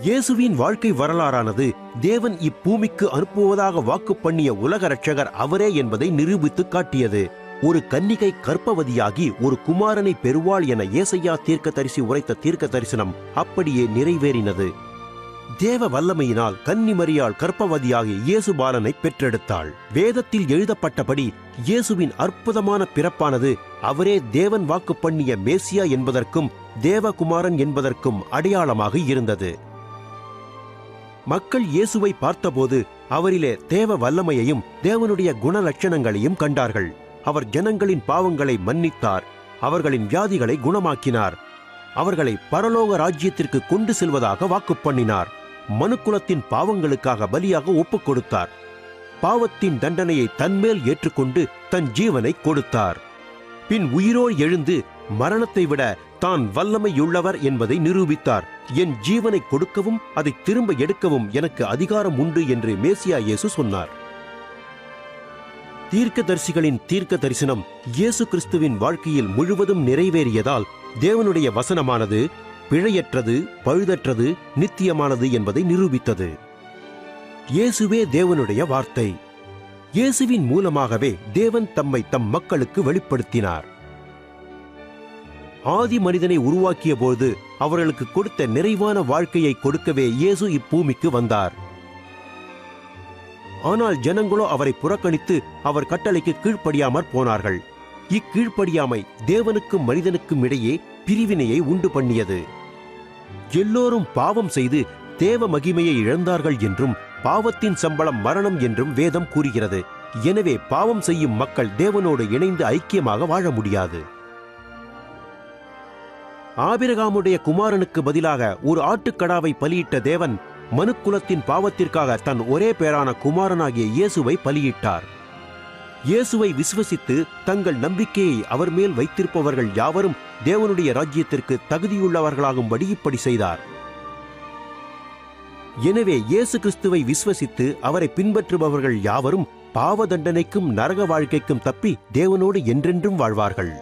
இயேசுவின் வாழ்க்கை வரலாறானது தேவன் இப்பூமிக்கு அனுப்புவதாக வாக்கு பண்ணிய உலக இரட்சகர் அவரே என்பதை நிரூபித்து காட்டியது. ஒரு கன்னிகை கர்ப்பவதியாகி ஒரு குமாரனை பெறுவாள் என ஏசையா தீர்க்கதரிசி உரைத்த தீர்க்க தரிசனம் அப்படியே நிறைவேறினது. தேவ வல்லமையினால் கன்னிமரியாள் கர்ப்பவதியாகி இயேசு பாலனை பெற்றெடுத்தாள். வேதத்தில் எழுதப்பட்டபடி இயேசுவின் அற்புதமான பிறப்பானது அவரே தேவன் வாக்கு பண்ணிய மேசியா என்பதற்கும் தேவகுமாரன் என்பதற்கும் அடையாளமாக இருந்தது. மக்கள் இயேசுவை பார்த்தபோது அவரிலே தேவ வல்லமையையும் தேவனுடைய குணலட்சணங்களையும் கண்டார்கள். அவர் ஜனங்களின் பாவங்களை மன்னித்தார், அவர்களின் வியாதிகளை குணமாக்கினார், அவர்களை பரலோக ராஜ்யத்திற்கு கொண்டு செல்வதாக வாக்கு பண்ணினார். மனுக்குலத்தின் பாவங்களுக்காக பலியாக ஒப்புக் கொடுத்தார். பாவத்தின் தண்டனையை தன்மேல் ஏற்றுக்கொண்டு தன் ஜீவனை கொடுத்தார். பின் உயிரோடு எழுந்து மரணத்தை விட தான் வல்லமையுள்ளவர் என்பதை நிரூபித்தார். என் ஜீவனை கொடுக்கவும் அதை திரும்ப எடுக்கவும் எனக்கு அதிகாரம் உண்டு என்று மேசியா இயேசு சொன்னார். தீர்க்கதரிசிகளின் தீர்க்க தரிசனம் இயேசு கிறிஸ்துவின் வாழ்க்கையில் முழுவதும் நிறைவேறியதால் தேவனுடைய வசனமானது பிழையற்றது, பழுதற்றது, நித்தியமானது என்பதை நிரூபித்தது. இயேசுவே தேவனுடைய வார்த்தை. இயேசுவின் மூலமாகவே தேவன் தம்மை தம் மக்களுக்கு வெளிப்படுத்தினார். ஆதி மனிதனை உருவாக்கிய போது அவர்களுக்கு கொடுத்த நிறைவான வாழ்க்கையை கொடுக்கவே இயேசு இப்பூமிக்கு வந்தார். ஆனால் ஜனங்களோ அவரை புறக்கணித்து அவர் கட்டளைக்கு கீழ்ப்படியாமற் போனார்கள். இக்கீழ்ப்படியாமை தேவனுக்கும் மனிதனுக்கும் இடையே பிரிவினையை உண்டு பண்ணியது. எல்லோரும் பாவம் செய்து தேவ மகிமையை இழந்தார்கள் என்றும் பாவத்தின் சம்பளம் மரணம் என்றும் வேதம் கூறுகிறது. எனவே பாவம் செய்யும் மக்கள் தேவனோடு இணைந்து ஐக்கியமாக வாழ முடியாது. ஆபிரகாமுடைய குமாரனுக்கு பதிலாக ஒரு ஆட்டுக்கடாவை பலியிட்ட தேவன் மனுக்குலத்தின் பாவத்திற்காக தன் ஒரே பேரான குமாரனாகிய இயேசுவை பலியிட்டார். இயேசுவை விசுவசித்து தங்கள் நம்பிக்கையை அவர் மேல் வைத்திருப்பவர்கள் யாவரும் தேவனுடைய ராஜ்யத்திற்கு தகுதியுள்ளவர்களாகும்படி இப்படி செய்தார். எனவே இயேசு கிறிஸ்துவை விசுவசித்து அவரை பின்பற்றுபவர்கள் யாவரும் பாவ தண்டனைக்கும் நரக வாழ்க்கைக்கும் தப்பி தேவனோடு என்றென்றும் வாழ்வார்கள்.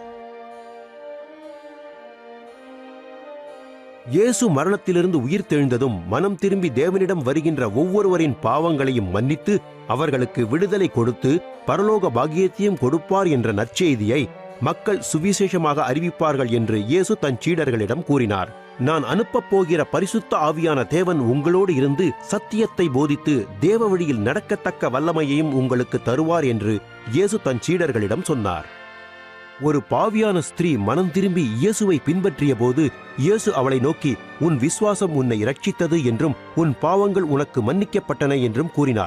இயேசு மரணத்திலிருந்து உயிர் தெழுந்ததும் மனம் திரும்பி தேவனிடம் வருகின்ற ஒவ்வொருவரின் பாவங்களையும் மன்னித்து அவர்களுக்கு விடுதலை கொடுத்து பரலோக பாக்கியத்தையும் கொடுப்பார் என்ற நற்செய்தியை மக்கள் சுவிசேஷமாக அறிவிப்பார்கள் என்று இயேசு தன் சீடர்களிடம் கூறினார். நான் அனுப்பப் போகிற பரிசுத்த ஆவியான தேவன் உங்களோடு இருந்து சத்தியத்தை போதித்து தேவ வழியில் நடக்கத்தக்க வல்லமையையும் உங்களுக்கு தருவார் என்று இயேசு தன் சீடர்களிடம் சொன்னார். ஒரு பாவியான ஸ்திரீ மனம் திரும்பி இயேசுவை பின்பற்றிய போது இயேசு அவளை நோக்கி, உன் விசுவாசம் உன்னை இரட்சித்தது என்றும் உன் பாவங்கள் உனக்கு மன்னிக்கப்பட்டன என்றும் கூறினார்.